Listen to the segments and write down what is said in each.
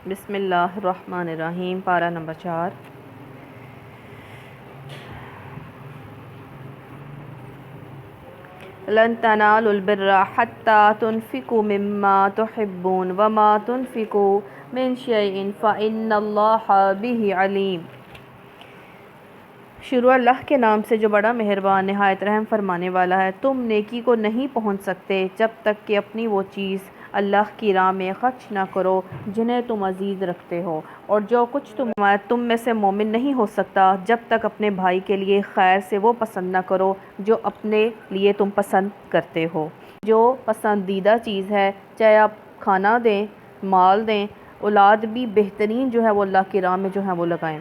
بسم اللہ الرحمن الرحیم، پارہ نمبر 4۔ لن تنالوا البر حتى تنفقوا مما تحبون وما تنفقوا من شيء فإن الله به علیم۔ شروع اللہ کے نام سے جو بڑا مہربان نہایت رحم فرمانے والا ہے۔ تم نیکی کو نہیں پہنچ سکتے جب تک کہ اپنی وہ چیز اللہ کی راہ میں خرچ نہ کرو جنہیں تم عزیز رکھتے ہو، اور جو کچھ تم میں سے مومن نہیں ہو سکتا جب تک اپنے بھائی کے لیے خیر سے وہ پسند نہ کرو جو اپنے لیے تم پسند کرتے ہو۔ جو پسندیدہ چیز ہے، چاہے آپ کھانا دیں، مال دیں، اولاد بھی بہترین جو ہے وہ اللہ کی راہ میں جو ہے وہ لگائیں۔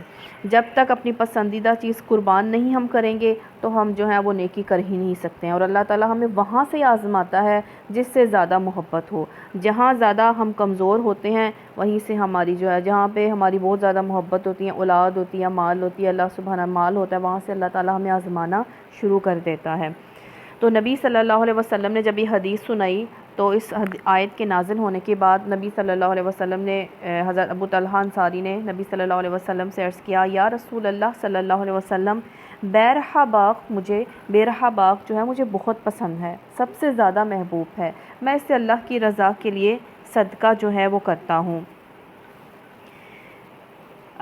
جب تک اپنی پسندیدہ چیز قربان نہیں ہم کریں گے تو ہم جو ہے وہ نیکی کر ہی نہیں سکتے ہیں، اور اللہ تعالیٰ ہمیں وہاں سے آزماتا ہے جس سے زیادہ محبت ہو۔ جہاں زیادہ ہم کمزور ہوتے ہیں وہیں سے ہماری جو ہے، جہاں پہ ہماری بہت زیادہ محبت ہوتی ہے، اولاد ہوتی ہے، مال ہوتی ہے، اللہ سبحانہ مال ہوتا ہے، وہاں سے اللہ تعالیٰ ہمیں آزمانا شروع کر دیتا ہے۔ تو نبی صلی اللہ علیہ وسلم نے جب یہ حدیث سنائی تو اس آیت کے نازل ہونے کے بعد نبی صلی اللہ علیہ وسلم نے حضرت ابو طلحہ انصاری نے نبی صلی اللہ علیہ وسلم سے عرض کیا، یا رسول اللہ صلی اللہ علیہ وسلم، بیرحا باغ جو ہے مجھے بہت پسند ہے، سب سے زیادہ محبوب ہے، میں اسے اللہ کی رضا کے لیے صدقہ جو ہے وہ کرتا ہوں،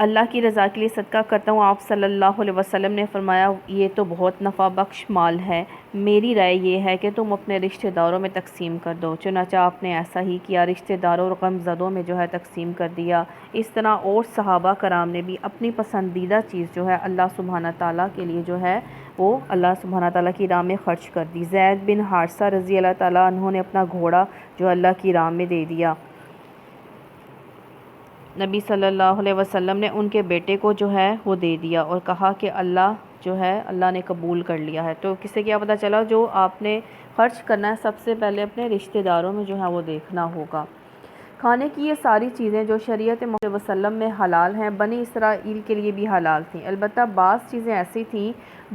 اللہ کی رضا کے لیے صدقہ کرتا ہوں۔ آپ صلی اللہ علیہ وسلم نے فرمایا، یہ تو بہت نفع بخش مال ہے، میری رائے یہ ہے کہ تم اپنے رشتہ داروں میں تقسیم کر دو۔ چنانچہ آپ نے ایسا ہی کیا، رشتہ داروں اور غمزدوں میں جو ہے تقسیم کر دیا۔ اس طرح اور صحابہ کرام نے بھی اپنی پسندیدہ چیز جو ہے اللہ سبحانہ تعالیٰ کے لیے جو ہے وہ اللہ سبحانہ تعالیٰ کی راہ میں خرچ کر دی۔ زید بن حارثہ رضی اللہ تعالیٰ عنہ نے اپنا گھوڑا جو اللہ کی راہ میں دے دیا۔ نبی صلی اللہ علیہ وسلم نے ان کے بیٹے کو جو ہے وہ دے دیا اور کہا کہ اللہ نے قبول کر لیا ہے۔ تو کس سے کیا پتہ چلا، جو آپ نے خرچ کرنا ہے سب سے پہلے اپنے رشتہ داروں میں جو ہے وہ دیکھنا ہوگا۔ کھانے کی یہ ساری چیزیں جو شریعت محمد صلی اللہ علیہ وسلم میں حلال ہیں، بنی اسرائیل کے لیے بھی حلال تھیں، البتہ بعض چیزیں ایسی تھیں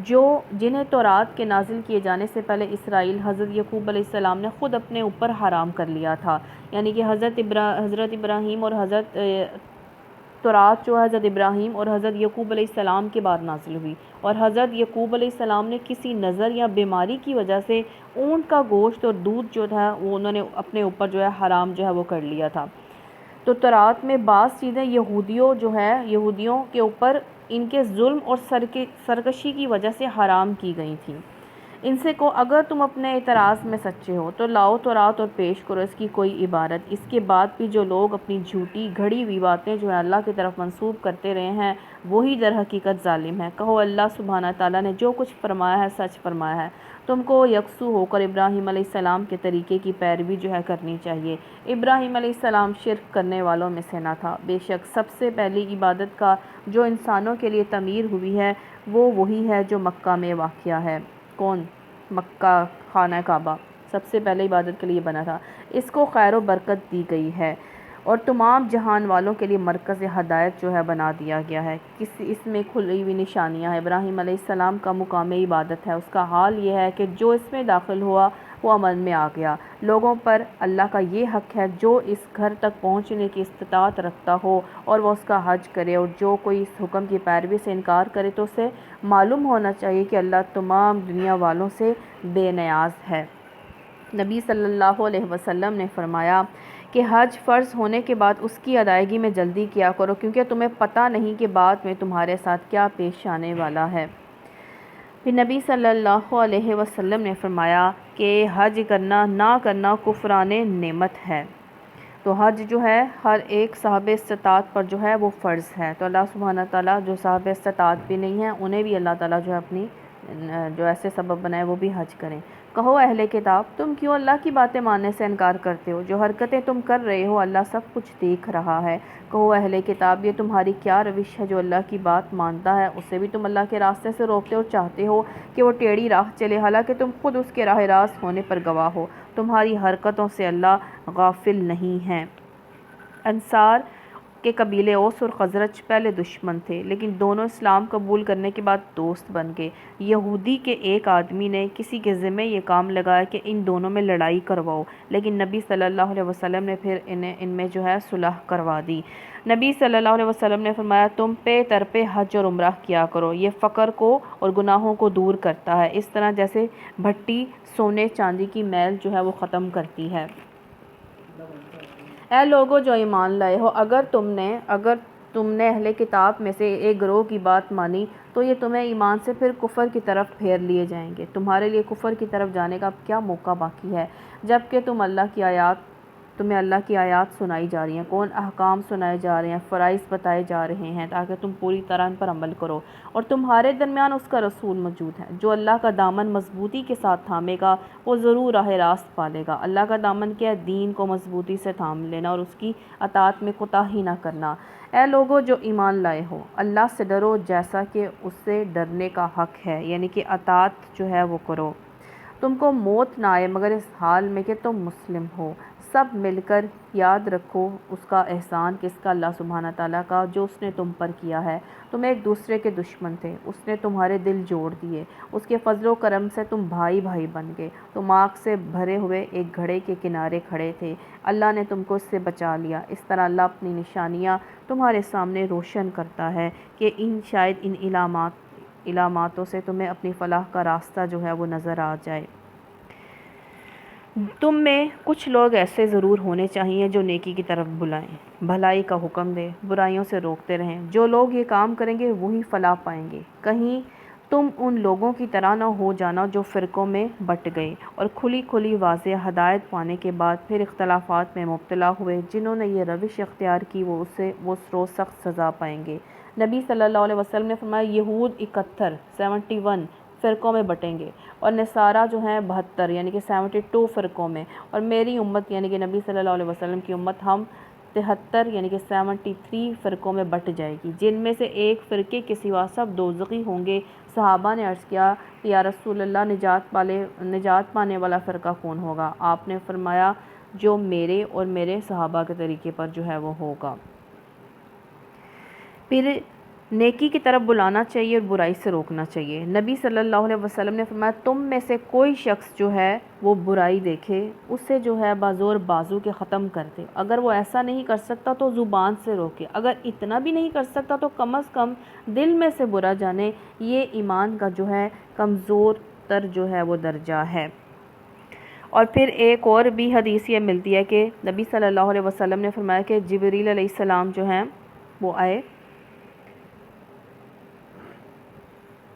جنہیں تورات کے نازل کیے جانے سے پہلے اسرائیل حضرت یعقوب علیہ السلام نے خود اپنے اوپر حرام کر لیا تھا، یعنی کہ حضرت ابراہیم اور تورات جو حضرت ابراہیم اور حضرت یعقوب علیہ السلام کے بعد نازل ہوئی، اور حضرت یعقوب علیہ السلام نے کسی نظر یا بیماری کی وجہ سے اونٹ کا گوشت اور دودھ جو تھا وہ انہوں نے اپنے اوپر جو ہے حرام جو ہے وہ کر لیا تھا۔ تو تورات میں بعض چیزیں یہودیوں کے اوپر ان کے ظلم اور سرکشی کی وجہ سے حرام کی گئی تھیں۔ ان سے کو اگر تم اپنے اعتراض میں سچے ہو تو لاؤ تورات اور پیش کرو اس کی کوئی عبارت۔ اس کے بعد بھی جو لوگ اپنی جھوٹی گھڑی ہوئی باتیں جو ہے اللہ کی طرف منسوب کرتے رہے ہیں وہی در حقیقت ظالم ہے۔ کہو اللہ سبحانہ تعالیٰ نے جو کچھ فرمایا ہے سچ فرمایا ہے، تم کو یکسو ہو کر ابراہیم علیہ السلام کے طریقے کی پیروی جو ہے کرنی چاہیے۔ ابراہیم علیہ السلام شرک کرنے والوں میں سے نہ تھا، بے شک سب سے پہلی عبادت کا جو انسانوں کے لیے تعمیر ہوئی ہے وہ وہی ہے جو مکہ میں واقع ہے۔ کون؟ مکہ، خانہ کعبہ سب سے پہلے عبادت کے لیے بنا تھا، اس کو خیر و برکت دی گئی ہے اور تمام جہان والوں کے لیے مرکز ہدایت جو ہے بنا دیا گیا ہے۔ اس میں کھلی ہوئی نشانیاں ہیں۔ ابراہیم علیہ السلام کا مقام عبادت ہے، اس کا حال یہ ہے کہ جو اس میں داخل ہوا وہ عمل میں آ گیا۔ لوگوں پر اللہ کا یہ حق ہے جو اس گھر تک پہنچنے کی استطاعت رکھتا ہو اور وہ اس کا حج کرے، اور جو کوئی اس حکم کی پیروی سے انکار کرے تو اسے معلوم ہونا چاہیے کہ اللہ تمام دنیا والوں سے بے نیاز ہے۔ نبی صلی اللہ علیہ وسلم نے فرمایا کہ حج فرض ہونے کے بعد اس کی ادائیگی میں جلدی کیا کرو، کیونکہ تمہیں پتہ نہیں کہ بعد میں تمہارے ساتھ کیا پیش آنے والا ہے۔ پھر نبی صلی اللہ علیہ وسلم نے فرمایا کہ حج کرنا نہ کرنا کفران نعمت ہے۔ تو حج جو ہے ہر ایک صاحب استطاعت پر جو ہے وہ فرض ہے، تو اللہ سبحانہ تعالیٰ جو صاحب استطاعت بھی نہیں ہیں انہیں بھی اللہ تعالیٰ جو ہے اپنی جو ایسے سبب بنائے وہ بھی حج کریں۔ کہو اہل کتاب، تم کیوں اللہ کی باتیں ماننے سے انکار کرتے ہو؟ جو حرکتیں تم کر رہے ہو اللہ سب کچھ دیکھ رہا ہے۔ کہو اہل کتاب، یہ تمہاری کیا روش ہے؟ جو اللہ کی بات مانتا ہے اسے بھی تم اللہ کے راستے سے روکتے ہو اور چاہتے ہو کہ وہ ٹیڑھی راہ چلے، حالانکہ تم خود اس کے راہ راست ہونے پر گواہ ہو۔ تمہاری حرکتوں سے اللہ غافل نہیں ہے۔ انصار کہ قبیلے اوس اور خزرج پہلے دشمن تھے، لیکن دونوں اسلام قبول کرنے کے بعد دوست بن گئے۔ یہودی کے ایک آدمی نے کسی کے ذمہ یہ کام لگایا کہ ان دونوں میں لڑائی کرواؤ، لیکن نبی صلی اللہ علیہ وسلم نے پھر ان میں صلح کروا دی۔ نبی صلی اللہ علیہ وسلم نے فرمایا، تم پے در پہ حج اور عمرہ کیا کرو، یہ فقر کو اور گناہوں کو دور کرتا ہے، اس طرح جیسے بھٹی سونے چاندی کی میل وہ ختم کرتی ہے۔ اے لوگو جو ایمان لائے ہو، اگر تم نے اہل کتاب میں سے ایک گروہ کی بات مانی تو یہ تمہیں ایمان سے پھر کفر کی طرف پھیر لیے جائیں گے۔ تمہارے لیے کفر کی طرف جانے کا اب کیا موقع باقی ہے، جبکہ تمہیں اللہ کی آیات سنائی جا رہی ہیں، کون احکام سنائے جا رہے ہیں، فرائض بتائے جا رہے ہیں تاکہ تم پوری طرح ان پر عمل کرو، اور تمہارے درمیان اس کا رسول موجود ہے۔ جو اللہ کا دامن مضبوطی کے ساتھ تھامے گا وہ ضرور راہ راست پالے گا۔ اللہ کا دامن کیا ہے؟ دین کو مضبوطی سے تھام لینا اور اس کی اطاعت میں کوتاہی نہ کرنا۔ اے لوگو جو ایمان لائے ہو، اللہ سے ڈرو جیسا کہ اس سے ڈرنے کا حق ہے، یعنی کہ اطاعت وہ کرو۔ تم کو موت نہ آئے مگر اس حال میں کہ تم مسلم ہو۔ سب مل کر یاد رکھو اس کا احسان، کس کا؟ اللہ سبحانہ تعالیٰ کا، جو اس نے تم پر کیا ہے۔ تم ایک دوسرے کے دشمن تھے، اس نے تمہارے دل جوڑ دیے، اس کے فضل و کرم سے تم بھائی بھائی بن گئے۔ تم آگ سے بھرے ہوئے ایک گھڑے کے کنارے کھڑے تھے، اللہ نے تم کو اس سے بچا لیا۔ اس طرح اللہ اپنی نشانیاں تمہارے سامنے روشن کرتا ہے کہ شاید ان علاماتوں سے تمہیں اپنی فلاح کا راستہ وہ نظر آ جائے۔ تم میں کچھ لوگ ایسے ضرور ہونے چاہیے جو نیکی کی طرف بلائیں، بھلائی کا حکم دیں، برائیوں سے روکتے رہیں۔ جو لوگ یہ کام کریں گے وہی فلاح پائیں گے۔ کہیں تم ان لوگوں کی طرح نہ ہو جانا جو فرقوں میں بٹ گئے اور کھلی واضح ہدایت پانے کے بعد پھر اختلافات میں مبتلا ہوئے۔ جنہوں نے یہ روش اختیار کی وہ روز سخت سزا پائیں گے۔ نبی صلی اللہ علیہ وسلم نے فرمایا، یہود 71 فرقوں میں بٹیں گے اور نصارہ 72 یعنی کہ 72 فرقوں میں، اور میری امت یعنی کہ نبی صلی اللہ علیہ وسلم کی امت ہم 73 یعنی کہ 73 فرقوں میں بٹ جائے گی، جن میں سے ایک فرقے کے سوا سب دوزخی ہوں گے۔ صحابہ نے عرض کیا، یا رسول اللہ، نجات پانے والا فرقہ کون ہوگا؟ آپ نے فرمایا، جو میرے اور میرے صحابہ کے طریقے پر وہ ہوگا۔ پھر نیکی کی طرف بلانا چاہیے اور برائی سے روکنا چاہیے۔ نبی صلی اللہ علیہ وسلم نے فرمایا، تم میں سے کوئی شخص وہ برائی دیکھے اسے بازور بازو کے ختم کر دے۔ اگر وہ ایسا نہیں کر سکتا تو زبان سے روکے، اگر اتنا بھی نہیں کر سکتا تو کم از کم دل میں سے برا جانے۔ یہ ایمان کا کمزور تر وہ درجہ ہے۔ اور پھر ایک اور بھی حدیث یہ ملتی ہے کہ نبی صلی اللہ علیہ وسلم نے فرمایا کہ جبریل علیہ السلام وہ آئے،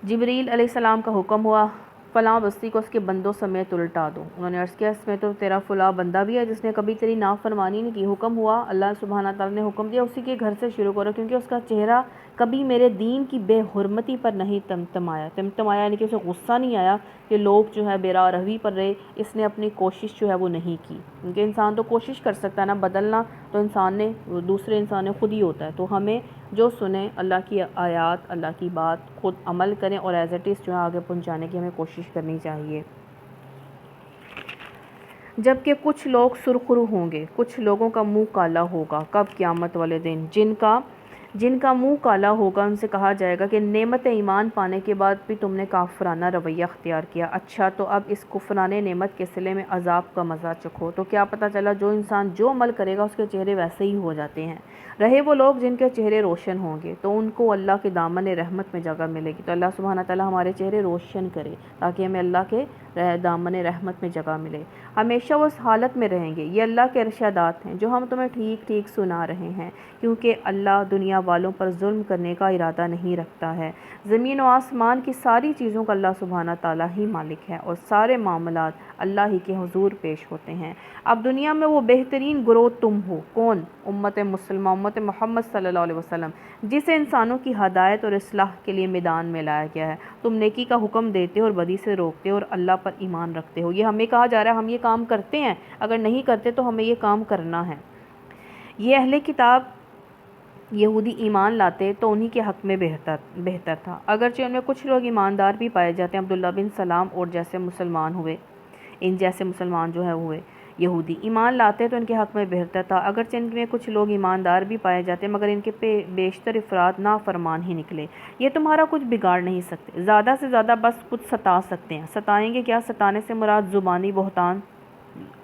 جبریل علیہ السلام کا حکم ہوا، فلاں بستی کو اس کے بندوں سمیت الٹا دو۔ انہوں نے عرض کیا، اس میں تو تیرا فلاں بندہ بھی ہے جس نے کبھی تیری نافرمانی نہیں کی۔ حکم ہوا، اللہ سبحانہ تعالیٰ نے حکم دیا، اسی کے گھر سے شروع کرو، کیونکہ اس کا چہرہ کبھی میرے دین کی بے حرمتی پر نہیں تمتمایا یعنی کہ اسے غصہ نہیں آیا کہ لوگ بے راہ روی پر رہے، اس نے اپنی کوشش وہ نہیں کی، کیونکہ انسان تو کوشش کر سکتا ہے نا بدلنا، تو دوسرے انسان نے خود ہی ہوتا ہے۔ تو ہمیں جو سنیں اللہ کی آیات، اللہ کی بات خود عمل کریں اور ایز اٹ از آگے پہنچانے کی ہمیں کوشش کرنی چاہیے۔ جبکہ کچھ لوگ سرخرو ہوں گے، کچھ لوگوں کا منہ کالا ہوگا۔ کب؟ قیامت والے دن۔ جن کا منہ کالا ہوگا ان سے کہا جائے گا کہ نعمت ایمان پانے کے بعد بھی تم نے کافرانہ رویہ اختیار کیا، اچھا تو اب اس کفرانے نعمت کے صلے میں عذاب کا مزہ چکھو۔ تو کیا پتہ چلا، جو انسان جو عمل کرے گا اس کے چہرے ویسے ہی ہو جاتے ہیں۔ رہے وہ لوگ جن کے چہرے روشن ہوں گے تو ان کو اللہ کے دامن رحمت میں جگہ ملے گی۔ تو اللہ سبحانہ تعالیٰ ہمارے چہرے روشن کرے تاکہ ہمیں اللہ کے دامن رحمت میں جگہ ملے۔ ہمیشہ وہ اس حالت میں رہیں گے۔ یہ اللہ کے ارشادات ہیں جو ہم تمہیں ٹھیک ٹھیک سنا رہے ہیں، کیونکہ اللہ دنیا والوں پر ظلم کرنے کا ارادہ نہیں رکھتا ہے۔ زمین و آسمان کی ساری چیزوں کا اللہ سبحانہ تعالیٰ ہی مالک ہے اور سارے معاملات اللہ ہی کے حضور پیش ہوتے ہیں۔ اب دنیا میں وہ بہترین گروہ تم ہو۔ کون؟ امت مسلمہ، امت محمد صلی اللہ علیہ وسلم، جسے انسانوں کی ہدایت اور اصلاح کے لیے میدان میں لایا گیا ہے۔ تم نیکی کا حکم دیتے اور بدی سے روکتے اور اللہ پر ایمان رکھتے ہو۔ یہ ہمیں کہا جا رہا ہے ہم یہ کام کرتے ہیں، اگر نہیں کرتے تو ہمیں یہ کام کرنا ہے۔ یہ اہل کتاب یہودی ایمان لاتے تو انہی کے حق میں بہتر تھا، اگرچہ ان میں کچھ لوگ ایماندار بھی پائے جاتے ہیں۔ عبداللہ بن سلام اور جیسے مسلمان ہوئے، ان جیسے مسلمان ہوئے، یہودی ایمان لاتے تو ان کے حق میں بہتر تھا، اگرچہ ان میں کچھ لوگ ایماندار بھی پائے جاتے مگر ان کے بیشتر افراد نافرمان ہی نکلے۔ یہ تمہارا کچھ بگاڑ نہیں سکتے، زیادہ سے زیادہ بس کچھ ستا سکتے ہیں۔ ستائیں گے کیا؟ ستانے سے مراد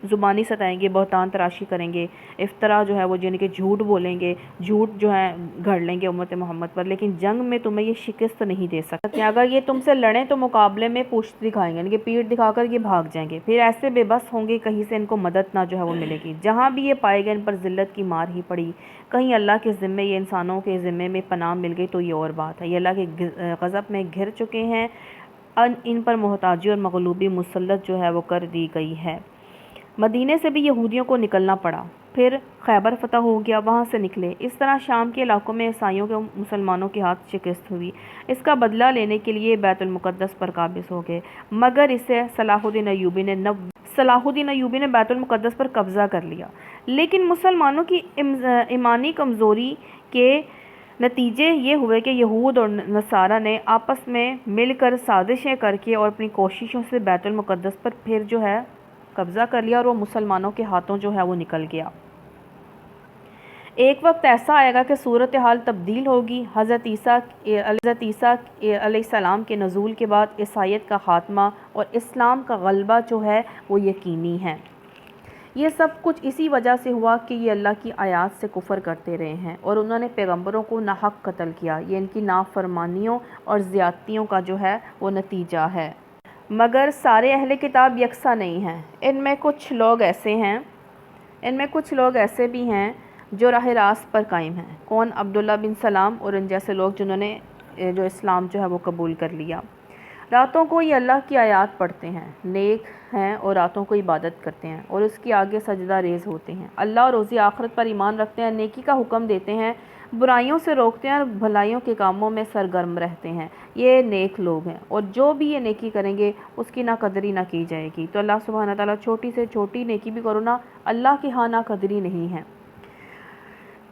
زبانی ستائیں گے، بہتان تراشی کریں گے، افطرا جو ہے وہ جن کے جھوٹ بولیں گے، جھوٹ جو ہے گھڑ لیں گے امت محمد پر، لیکن جنگ میں تمہیں یہ شکست نہیں دے سکتے۔ اگر یہ تم سے لڑیں تو مقابلے میں پشت دکھائیں گے، ان کی پیٹھ دکھا کر یہ بھاگ جائیں گے، پھر ایسے بے بس ہوں گے کہیں سے ان کو مدد نہ جو ہے وہ ملے گی۔ جہاں بھی یہ پائے گئے ان پر ذلت کی مار ہی پڑی، کہیں اللہ کے ذمے یہ انسانوں کے ذمے میں پناہ مل گئی تو یہ اور بات ہے۔ یہ اللہ کے غضب میں گھر چکے ہیں، ان پر محتاجی اور مغلوبی مسلط جو ہے وہ کر دی گئی ہے۔ مدینے سے بھی یہودیوں کو نکلنا پڑا، پھر خیبر فتح ہو گیا، وہاں سے نکلے۔ اس طرح شام کے علاقوں میں عیسائیوں کے مسلمانوں کے ہاتھ شکست ہوئی، اس کا بدلہ لینے کے لیے بیت المقدس پر قابض ہو گئے، مگر اسے صلاح الدین ایوبی نے بیت المقدس پر قبضہ کر لیا۔ لیکن مسلمانوں کی ایمانی کمزوری کے نتیجے یہ ہوئے کہ یہود اور نصارہ نے آپس میں مل کر سازشیں کر کے اور اپنی کوششوں سے بیت المقدس پر پھر جو ہے قبضہ کر لیا اور وہ مسلمانوں کے ہاتھوں جو ہے وہ نکل گیا۔ ایک وقت ایسا آئے گا کہ صورتحال تبدیل ہوگی۔ حضرت عیسیٰ علیہ السلام کے نزول کے بعد عیسائیت کا خاتمہ اور اسلام کا غلبہ جو ہے وہ یقینی ہے۔ یہ سب کچھ اسی وجہ سے ہوا کہ یہ اللہ کی آیات سے کفر کرتے رہے ہیں اور انہوں نے پیغمبروں کو ناحق قتل کیا۔ یہ ان کی نافرمانیوں اور زیادتیوں کا جو ہے وہ نتیجہ ہے۔ مگر سارے اہل کتاب یکساں نہیں ہیں، ان میں کچھ لوگ ایسے بھی ہیں جو راہ راست پر قائم ہیں۔ کون؟ عبداللہ بن سلام اور ان جیسے لوگ جنہوں نے جو اسلام جو ہے وہ قبول کر لیا۔ راتوں کو یہ اللہ کی آیات پڑھتے ہیں، نیک ہیں اور راتوں کو عبادت کرتے ہیں اور اس کی آگے سجدہ ریز ہوتے ہیں، اللہ اور روز آخرت پر ایمان رکھتے ہیں، نیکی کا حکم دیتے ہیں، برائیوں سے روکتے ہیں اور بھلائیوں کے کاموں میں سرگرم رہتے ہیں، یہ نیک لوگ ہیں۔ اور جو بھی یہ نیکی کریں گے اس کی ناقدری نہ کی جائے گی۔ تو اللہ سبحانہ تعالیٰ چھوٹی سے چھوٹی نیکی بھی کرو نا، اللہ کے ہاں ناقدری نہیں ہے،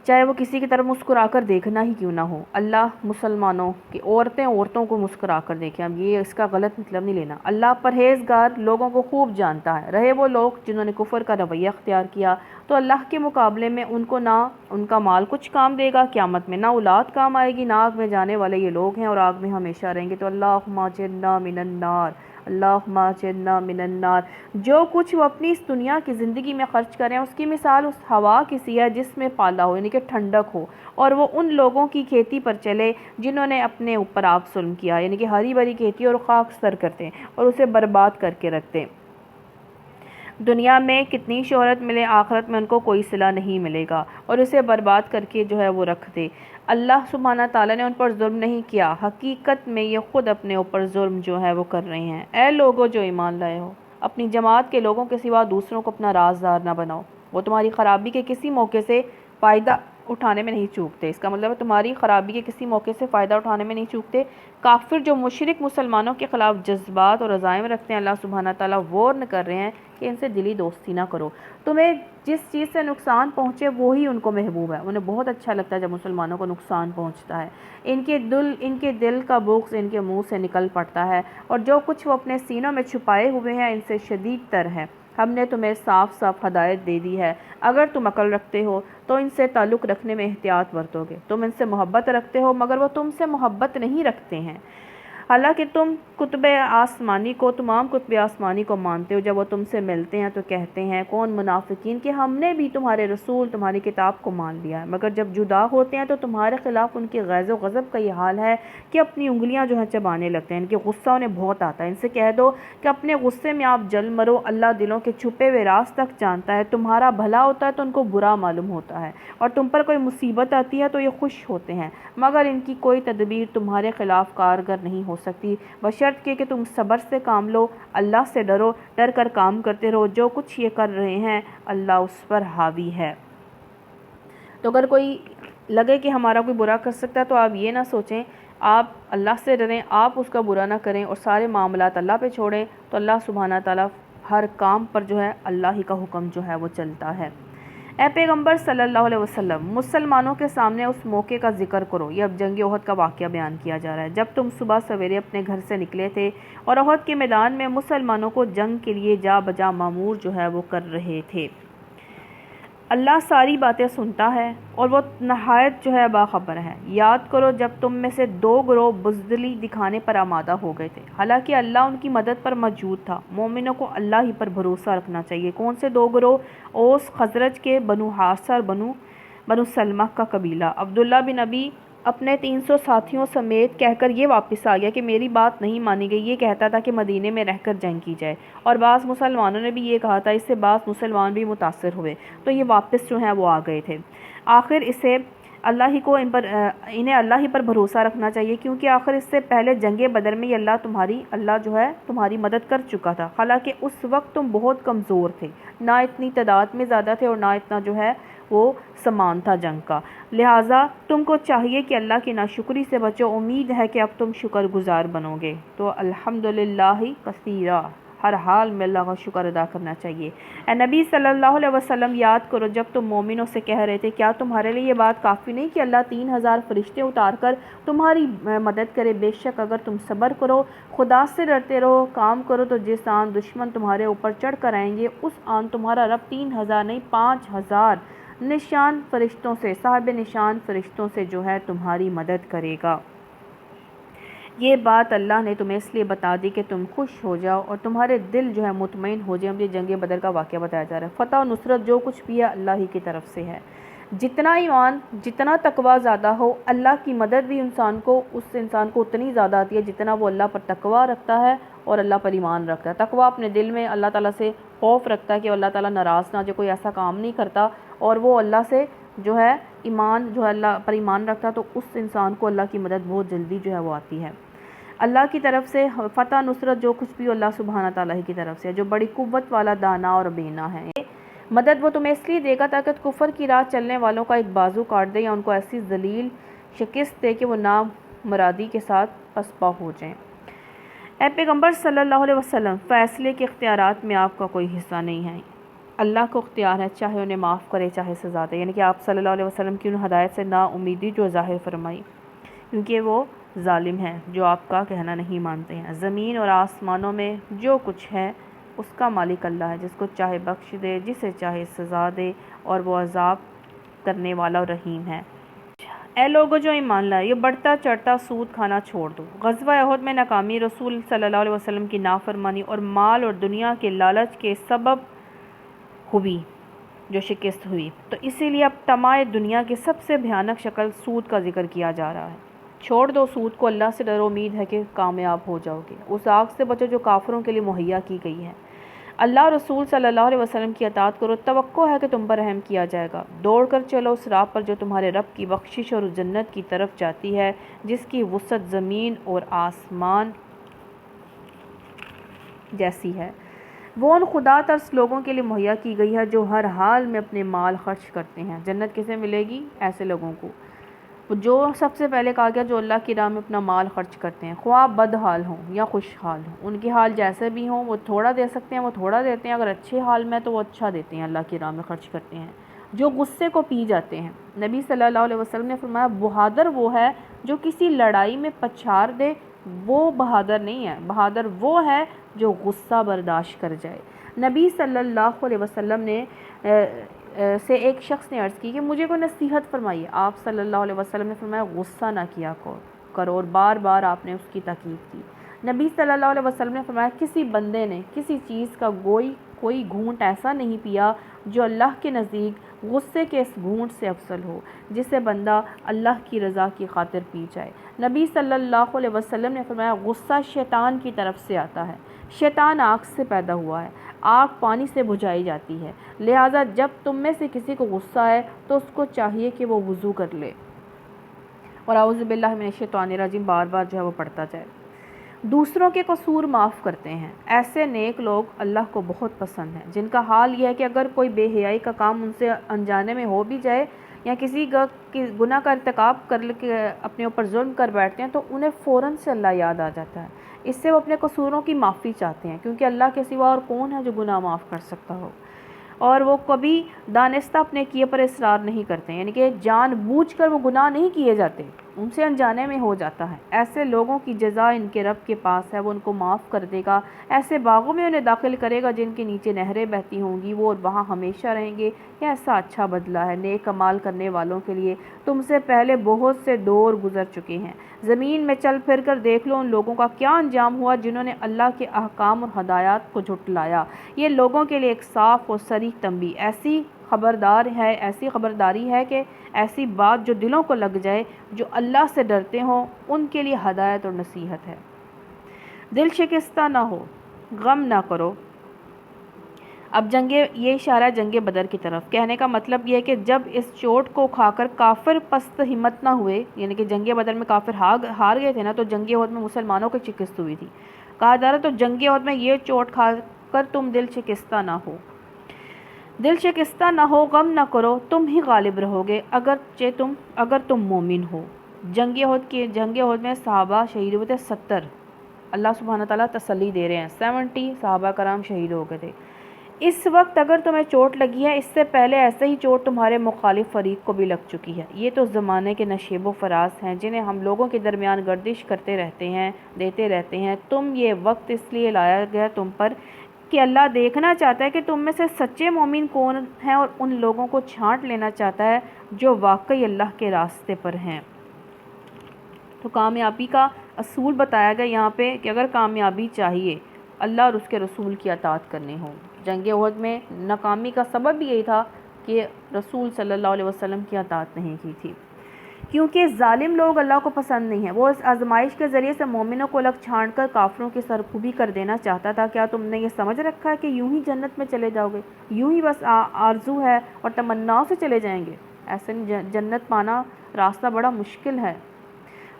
چاہے وہ کسی کی طرف مسکرا کر دیکھنا ہی کیوں نہ ہو۔ اللہ مسلمانوں کی عورتوں کو مسکرا کر دیکھیں، اب یہ اس کا غلط مطلب نہیں لینا۔ اللہ پرہیزگار لوگوں کو خوب جانتا ہے۔ رہے وہ لوگ جنہوں نے کفر کا رویہ اختیار کیا تو اللہ کے مقابلے میں ان کو نہ ان کا مال کچھ کام دے گا قیامت میں، نہ اولاد کام آئے گی، نہ آگ میں جانے والے یہ لوگ ہیں اور آگ میں ہمیشہ رہیں گے۔ تو اللہم اجرنا من النار، اللہم اجرنا من النار۔ جو کچھ وہ اپنی اس دنیا کی زندگی میں خرچ کریں اس کی مثال اس ہوا کی سی ہے جس میں پالا ہو، یعنی کہ ٹھنڈک ہو، اور وہ ان لوگوں کی کھیتی پر چلے جنہوں نے اپنے اوپر آپ ظلم کیا، یعنی کہ ہری بھری کھیتی اور خاک سر کرتے اور اسے برباد کر کے رکھتے۔ دنیا میں کتنی شہرت ملے، آخرت میں ان کو کوئی صلہ نہیں ملے گا اور اسے برباد کر کے جو ہے وہ رکھ دے۔ اللہ سبحانہ تعالیٰ نے ان پر ظلم نہیں کیا، حقیقت میں یہ خود اپنے اوپر ظلم جو ہے وہ کر رہے ہیں۔ اے لوگوں جو ایمان لائے ہو، اپنی جماعت کے لوگوں کے سوا دوسروں کو اپنا رازدار نہ بناؤ، وہ تمہاری خرابی کے کسی موقع سے فائدہ اٹھانے میں نہیں چوکتے۔ اس کا مطلب ہے تمہاری خرابی کے کسی موقع سے فائدہ اٹھانے میں نہیں چوکتے۔ کافر جو مشرک مسلمانوں کے خلاف جذبات اور عزائم رکھتے ہیں، اللہ سبحانہ تعالیٰ وارن کر رہے ہیں کہ ان سے دلی دوستی نہ کرو۔ تمہیں جس چیز سے نقصان پہنچے وہی ان کو محبوب ہے، انہیں بہت اچھا لگتا ہے جب مسلمانوں کو نقصان پہنچتا ہے۔ ان کے دل کا بغض ان کے منہ سے نکل پڑتا ہے اور جو کچھ وہ اپنے سینوں میں چھپائے ہوئے ہیں ان سے شدید تر ہے۔ ہم نے تمہیں صاف صاف ہدایت دے دی ہے، اگر تم عقل رکھتے ہو تو ان سے تعلق رکھنے میں احتیاط برتو گے۔ تم ان سے محبت رکھتے ہو مگر وہ تم سے محبت نہیں رکھتے ہیں، حالانکہ تم تمام کتب آسمانی کو مانتے ہو۔ جب وہ تم سے ملتے ہیں تو کہتے ہیں کون منافقین کہ ہم نے بھی تمہارے رسول تمہاری کتاب کو مان لیا ہے، مگر جب جدا ہوتے ہیں تو تمہارے خلاف ان کے غیظ و غضب کا یہ حال ہے کہ اپنی انگلیاں جو ہیں چبانے لگتے ہیں، ان کے غصہ انہیں بہت آتا ہے۔ ان سے کہہ دو کہ اپنے غصے میں آپ جل مرو، اللہ دلوں کے چھپے ہوئے راز تک جانتا ہے، تمہارا بھلا ہوتا ہے تو ان کو برا معلوم ہوتا ہے اور تم پر کوئی مصیبت آتی ہے تو یہ خوش ہوتے ہیں، مگر ان کی کوئی تدبیر تمہارے خلاف کارگر نہیں ہو سکتی، بشرط کہ تم صبر سے کام لو، اللہ سے ڈرو، ڈر کر کام کرتے رہو، جو کچھ یہ کر رہے ہیں اللہ اس پر حاوی ہے۔ تو اگر کوئی لگے کہ ہمارا کوئی برا کر سکتا ہے تو آپ یہ نہ سوچیں، آپ اللہ سے ڈریں، آپ اس کا برا نہ کریں اور سارے معاملات اللہ پہ چھوڑیں، تو اللہ سبحانہ تعالیٰ ہر کام پر جو ہے اللہ ہی کا حکم جو ہے وہ چلتا ہے۔ اے پیغمبر صلی اللہ علیہ وسلم، مسلمانوں کے سامنے اس موقع کا ذکر کرو۔ یہ اب جنگ احد کا واقعہ بیان کیا جا رہا ہے، جب تم صبح سویرے اپنے گھر سے نکلے تھے اور احد کے میدان میں مسلمانوں کو جنگ کے لیے جا بجا مامور جو ہے وہ کر رہے تھے۔ اللہ ساری باتیں سنتا ہے اور وہ نہایت جو ہے باخبر ہے۔ یاد کرو جب تم میں سے دو گروہ بزدلی دکھانے پر آمادہ ہو گئے تھے، حالانکہ اللہ ان کی مدد پر موجود تھا۔ مومنوں کو اللہ ہی پر بھروسہ رکھنا چاہیے۔ کون سے دو گروہ؟ اوس خزرج کے، بنو حارثہ اور بنو سلمہ کا قبیلہ۔ عبداللہ بن ابی اپنے 300 ساتھیوں سمیت کہہ کر یہ واپس آ گیا کہ میری بات نہیں مانی گئی۔ یہ کہتا تھا کہ مدینے میں رہ کر جنگ کی جائے، اور بعض مسلمانوں نے بھی یہ کہا تھا۔ اس سے بعض مسلمان بھی متاثر ہوئے تو یہ واپس جو ہیں وہ آ گئے تھے۔ آخر انہیں اللہ ہی پر بھروسہ رکھنا چاہیے، کیونکہ آخر اس سے پہلے جنگ بدر میں یہ اللہ جو ہے تمہاری مدد کر چکا تھا، حالانکہ اس وقت تم بہت کمزور تھے، نہ اتنی تعداد میں زیادہ تھے اور نہ اتنا جو ہے وہ سامان تھا جنگ کا۔ لہٰذا تم کو چاہیے کہ اللہ کی ناشکری سے بچو۔ امید ہے کہ اب تم شکر گزار بنو گے۔ تو الحمدللہ کثیرا، ہر حال میں اللہ کا شکر ادا کرنا چاہیے۔ اے نبی صلی اللہ علیہ وسلم، یاد کرو جب تم مومنوں سے کہہ رہے تھے، کیا تمہارے لیے یہ بات کافی نہیں کہ اللہ 3000 فرشتے اتار کر تمہاری مدد کرے؟ بے شک اگر تم صبر کرو، خدا سے ڈرتے رہو، کام کرو، تو جس آن دشمن تمہارے اوپر چڑھ کر آئیں گے، اس آن تمہارا رب 3000 نہیں 5000 نشان فرشتوں سے، صاحب نشان فرشتوں سے جو ہے تمہاری مدد کرے گا۔ یہ بات اللہ نے تمہیں اس لیے بتا دی کہ تم خوش ہو جاؤ اور تمہارے دل جو ہے مطمئن ہو جائیں۔ یہ جنگ بدر کا واقعہ بتایا جا رہا ہے۔ فتح و نصرت جو کچھ بھی ہے اللہ ہی کی طرف سے ہے۔ جتنا ایمان، جتنا تقوی زیادہ ہو، اللہ کی مدد بھی اس انسان کو اتنی زیادہ آتی ہے جتنا وہ اللہ پر تقوی رکھتا ہے اور اللہ پر ایمان رکھتا ہے۔ تقوی اپنے دل میں اللہ تعالیٰ سے خوف رکھتا ہے کہ اللہ تعالیٰ ناراض نہ ہو جائے، کوئی ایسا کام نہیں کرتا، اور وہ اللہ سے جو ہے اللہ پر ایمان رکھتا ہے، تو اس انسان کو اللہ کی مدد بہت جلدی جو ہے وہ آتی ہے۔ اللہ کی طرف سے فتح نصرت جو کچھ بھی اللہ سبحانہ تعالیٰ کی طرف سے ہے، جو بڑی قوت والا دانا اور بینا ہے۔ مدد وہ تمہیں اس لیے دے گا تاکہ کفر کی راہ چلنے والوں کا ایک بازو کاٹ دے یا ان کو ایسی ذلیل شکست دے کہ وہ نامرادی کے ساتھ پسپا ہو جائیں۔ اے پیغمبر صلی اللہ علیہ وسلم، فیصلے کے اختیارات میں آپ کا کوئی حصہ نہیں ہے، اللہ کو اختیار ہے، چاہے انہیں معاف کرے چاہے سزا دے۔ یعنی کہ آپ صلی اللہ علیہ وسلم کی ان ہدایت سے نا امیدی جو ظاہر فرمائی، کیونکہ وہ ظالم ہیں جو آپ کا کہنا نہیں مانتے ہیں۔ زمین اور آسمانوں میں جو کچھ ہے اس کا مالک اللہ ہے، جس کو چاہے بخش دے، جسے چاہے سزا دے، اور وہ عذاب کرنے والا اور رحیم ہے۔ اے لوگو جو ایمان لائے، یہ بڑھتا چڑھتا سود کھانا چھوڑ دو۔ غزوہ احد میں ناکامی رسول صلی اللہ علیہ وسلم کی نافرمانی اور مال اور دنیا کے لالچ کے سبب ہوئی جو شکست ہوئی، تو اسی لیے اب طمع دنیا کی سب سے بھیانک شکل سود کا ذکر کیا جا رہا ہے۔ چھوڑ دو سود کو، اللہ سے ڈرو، امید ہے کہ کامیاب ہو جاؤ گے۔ اس آگ سے بچو جو کافروں کے لیے مہیا کی گئی ہے۔ اللہ اور رسول صلی اللہ علیہ وسلم کی اطاعت کرو، توقع ہے کہ تم پر رحم کیا جائے گا۔ دوڑ کر چلو اس راہ پر جو تمہارے رب کی بخشش اور جنت کی طرف جاتی ہے، جس کی وسعت زمین اور آسمان جیسی ہے۔ وہ ان خدا ترس لوگوں کے لیے مہیا کی گئی ہے جو ہر حال میں اپنے مال خرچ کرتے ہیں۔ جنت کسے ملے گی؟ ایسے لوگوں کو جو سب سے پہلے کہا گیا جو اللہ کی راہ میں اپنا مال خرچ کرتے ہیں، خواہ بد حال ہوں یا خوش حال ہوں، ان کے حال جیسے بھی ہوں، وہ تھوڑا دے سکتے ہیں وہ تھوڑا دیتے ہیں، اگر اچھے حال میں تو وہ اچھا دیتے ہیں، اللہ کی راہ میں خرچ کرتے ہیں۔ جو غصے کو پی جاتے ہیں، نبی صلی اللہ علیہ وسلم نے فرمایا بہادر وہ ہے جو کسی لڑائی میں پچھار دے، وہ بہادر نہیں ہے، بہادر وہ ہے جو غصہ برداشت کر جائے۔ نبی صلی اللہ علیہ وسلم نے سے ایک شخص نے عرض کی کہ مجھے کوئی نصیحت فرمائیے۔ آپ صلی اللہ علیہ وسلم نے فرمایا غصہ نہ کیا کرو، اور بار بار آپ نے اس کی تاکید کی۔ نبی صلی اللہ علیہ وسلم نے فرمایا کسی بندے نے کسی چیز کا کوئی گھونٹ ایسا نہیں پیا جو اللہ کے نزدیک غصے کے اس گھونٹ سے افضل ہو جسے بندہ اللہ کی رضا کی خاطر پی جائے۔ نبی صلی اللہ علیہ وسلم نے فرمایا غصہ شیطان کی طرف سے آتا ہے، شیطان آگ سے پیدا ہوا ہے، آگ پانی سے بجھائی جاتی ہے، لہٰذا جب تم میں سے کسی کو غصہ ہے تو اس کو چاہیے کہ وہ وضو کر لے اور اعوذ باللہ من الشیطان الرجیم بار بار جو ہے وہ پڑھتا جائے۔ دوسروں کے قصور معاف کرتے ہیں، ایسے نیک لوگ اللہ کو بہت پسند ہیں، جن کا حال یہ ہے کہ اگر کوئی بے حیائی کا کام ان سے انجانے میں ہو بھی جائے یا کسی گناہ کا ارتکاب کر کے اپنے اوپر ظلم کر بیٹھتے ہیں تو انہیں فوراً سے اللہ یاد آ جاتا ہے، اس سے وہ اپنے قصوروں کی معافی چاہتے ہیں، کیونکہ اللہ کے سوا اور کون ہے جو گناہ معاف کر سکتا ہو۔ اور وہ کبھی دانستہ اپنے کیے پر اصرار نہیں کرتے، یعنی کہ جان بوجھ کر وہ گناہ نہیں کیے جاتے، ان سے انجانے میں ہو جاتا ہے۔ ایسے لوگوں کی جزا ان کے رب کے پاس ہے، وہ ان کو معاف کر دے گا، ایسے باغوں میں انہیں داخل کرے گا جن کے نیچے نہریں بہتی ہوں گی، وہ وہاں ہمیشہ رہیں گے۔ یہ ایسا اچھا بدلہ ہے نیک اعمال کرنے والوں کے لیے۔ تم سے پہلے بہت سے دور گزر چکے ہیں، زمین میں چل پھر کر دیکھ لو ان لوگوں کا کیا انجام ہوا جنہوں نے اللہ کے احکام اور ہدایات کو جھٹلایا۔ یہ لوگوں کے لیے ایک صاف اور صریح تنبیہ، ایسی خبرداری ہے کہ ایسی بات جو دلوں کو لگ جائے، جو اللہ سے ڈرتے ہوں ان کے لیے ہدایت اور نصیحت ہے۔ دل شکستہ نہ ہو، غم نہ کرو۔ اب یہ اشارہ جنگ بدر کی طرف، کہنے کا مطلب یہ ہے کہ جب اس چوٹ کو کھا کر کافر پست ہمت نہ ہوئے، یعنی کہ جنگ بدر میں کافر ہار گئے تھے نا، تو جنگ احد میں مسلمانوں کی شکست ہوئی تھی۔ کہا جا رہا تو جنگ احد میں یہ چوٹ کھا کر تم دل شکستہ نہ ہو، دل شکستہ نہ ہو، غم نہ کرو، تم ہی غالب رہو گے اگر تم مومن ہو۔ جنگ احد میں صحابہ شہید ہوئے تھے 70، اللہ سبحانہ تعالیٰ تسلی دے رہے ہیں 70 صحابہ کرام شہید ہو گئے تھے۔ اس وقت اگر تمہیں چوٹ لگی ہے، اس سے پہلے ایسے ہی چوٹ تمہارے مخالف فریق کو بھی لگ چکی ہے۔ یہ تو زمانے کے نشیب و فراز ہیں جنہیں ہم لوگوں کے درمیان گردش کرتے رہتے ہیں۔ تم یہ وقت اس لیے لایا گیا تم پر کہ اللہ دیکھنا چاہتا ہے کہ تم میں سے سچے مومن کون ہیں، اور ان لوگوں کو چھانٹ لینا چاہتا ہے جو واقعی اللہ کے راستے پر ہیں۔ تو کامیابی کا اصول بتایا گیا یہاں پہ کہ اگر کامیابی چاہیے، اللہ اور اس کے رسول کی اطاعت کرنی ہو۔ جنگ احد میں ناکامی کا سبب بھی یہی تھا کہ رسول صلی اللہ علیہ وسلم کی اطاعت نہیں کی تھی، کیونکہ ظالم لوگ اللہ کو پسند نہیں ہیں۔ وہ اس آزمائش کے ذریعے سے مومنوں کو الگ چھانٹ کر کافروں کی سرکوبی کر دینا چاہتا تھا۔ کیا تم نے یہ سمجھ رکھا ہے کہ یوں ہی جنت میں چلے جاؤ گے، یوں ہی بس آرزو ہے اور تمناؤں سے چلے جائیں گے؟ ایسے جنت پانا راستہ بڑا مشکل ہے۔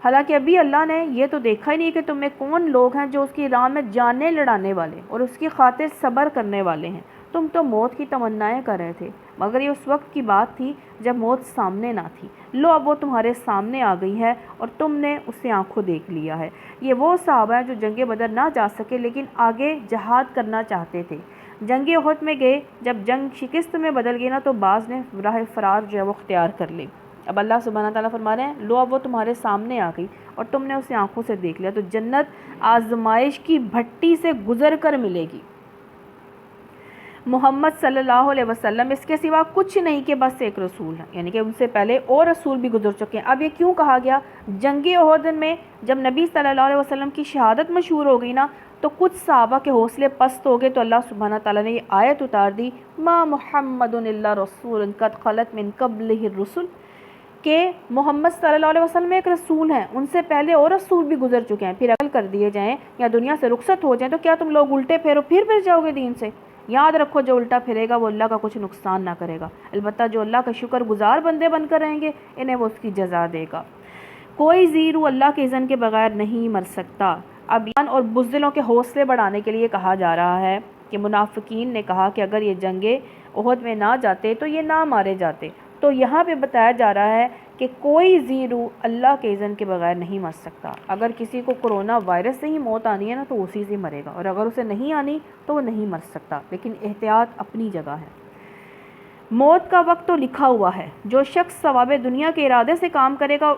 حالانکہ ابھی اللہ نے یہ تو دیکھا ہی نہیں کہ تم میں کون لوگ ہیں جو اس کی راہ میں جانیں لڑانے والے اور اس کی خاطر صبر کرنے والے ہیں۔ تم تو موت کی تمنائیں کر رہے تھے، مگر یہ اس وقت کی بات تھی جب موت سامنے نہ تھی۔ لو اب وہ تمہارے سامنے آ گئی ہے اور تم نے اسے آنکھوں دیکھ لیا ہے۔ یہ وہ صحابہ ہیں جو جنگ بدر نہ جا سکے لیکن آگے جہاد کرنا چاہتے تھے۔ جنگ احد میں گئے، جب جنگ شکست میں بدل گئی نا تو بعض نے راہ فرار جو ہے وہ اختیار کر لی۔ اب اللہ سبحانہ تعالیٰ فرما رہے ہیں لو اب وہ تمہارے سامنے آ گئی اور تم نے اسے آنکھوں سے دیکھ لیا۔ تو جنت آزمائش کی بھٹی سے گزر کر ملے گی۔ محمد صلی اللہ علیہ وسلم اس کے سوا کچھ نہیں کہ بس ایک رسول ہے، یعنی کہ ان سے پہلے اور رسول بھی گزر چکے ہیں۔ اب یہ کیوں کہا گیا؟ جنگ احد میں جب نبی صلی اللہ علیہ وسلم کی شہادت مشہور ہو گئی نا تو کچھ صحابہ کے حوصلے پست ہو گئے، تو اللہ سبحانہ تعالیٰ نے یہ آیت اتار دی ما محمد الا رسول قد خلت من قبلہ الرسل، کہ محمد صلی اللہ علیہ وسلم ایک رسول ہیں، ان سے پہلے اور رسول بھی گزر چکے ہیں۔ پھر عقل کر دیے جائیں یا دنیا سے رخصت ہو جائیں تو کیا تم لوگ الٹے پھر جاؤ گے دین سے؟ یاد رکھو جو الٹا پھرے گا وہ اللہ کا کچھ نقصان نہ کرے گا، البتہ جو اللہ کا شکر گزار بندے بن کر رہیں گے انہیں وہ اس کی جزا دے گا۔ کوئی زیرو اللہ کے اذن کے بغیر نہیں مر سکتا۔ اب ایمان اور بزدلوں کے حوصلے بڑھانے کے لیے کہا جا رہا ہے کہ منافقین نے کہا کہ اگر یہ جنگ احد میں نہ جاتے تو یہ نہ مارے جاتے۔ تو یہاں پہ بتایا جا رہا ہے کہ کوئی زیرو اللہ کے اذن کے بغیر نہیں مر سکتا۔ اگر کسی کو کرونا وائرس سے ہی موت آنی ہے نا تو اسی سے مرے گا، اور اگر اسے نہیں آنی تو وہ نہیں مر سکتا، لیکن احتیاط اپنی جگہ ہے۔ موت کا وقت تو لکھا ہوا ہے، جو شخص ثواب دنیا کے ارادے سے کام کرے گا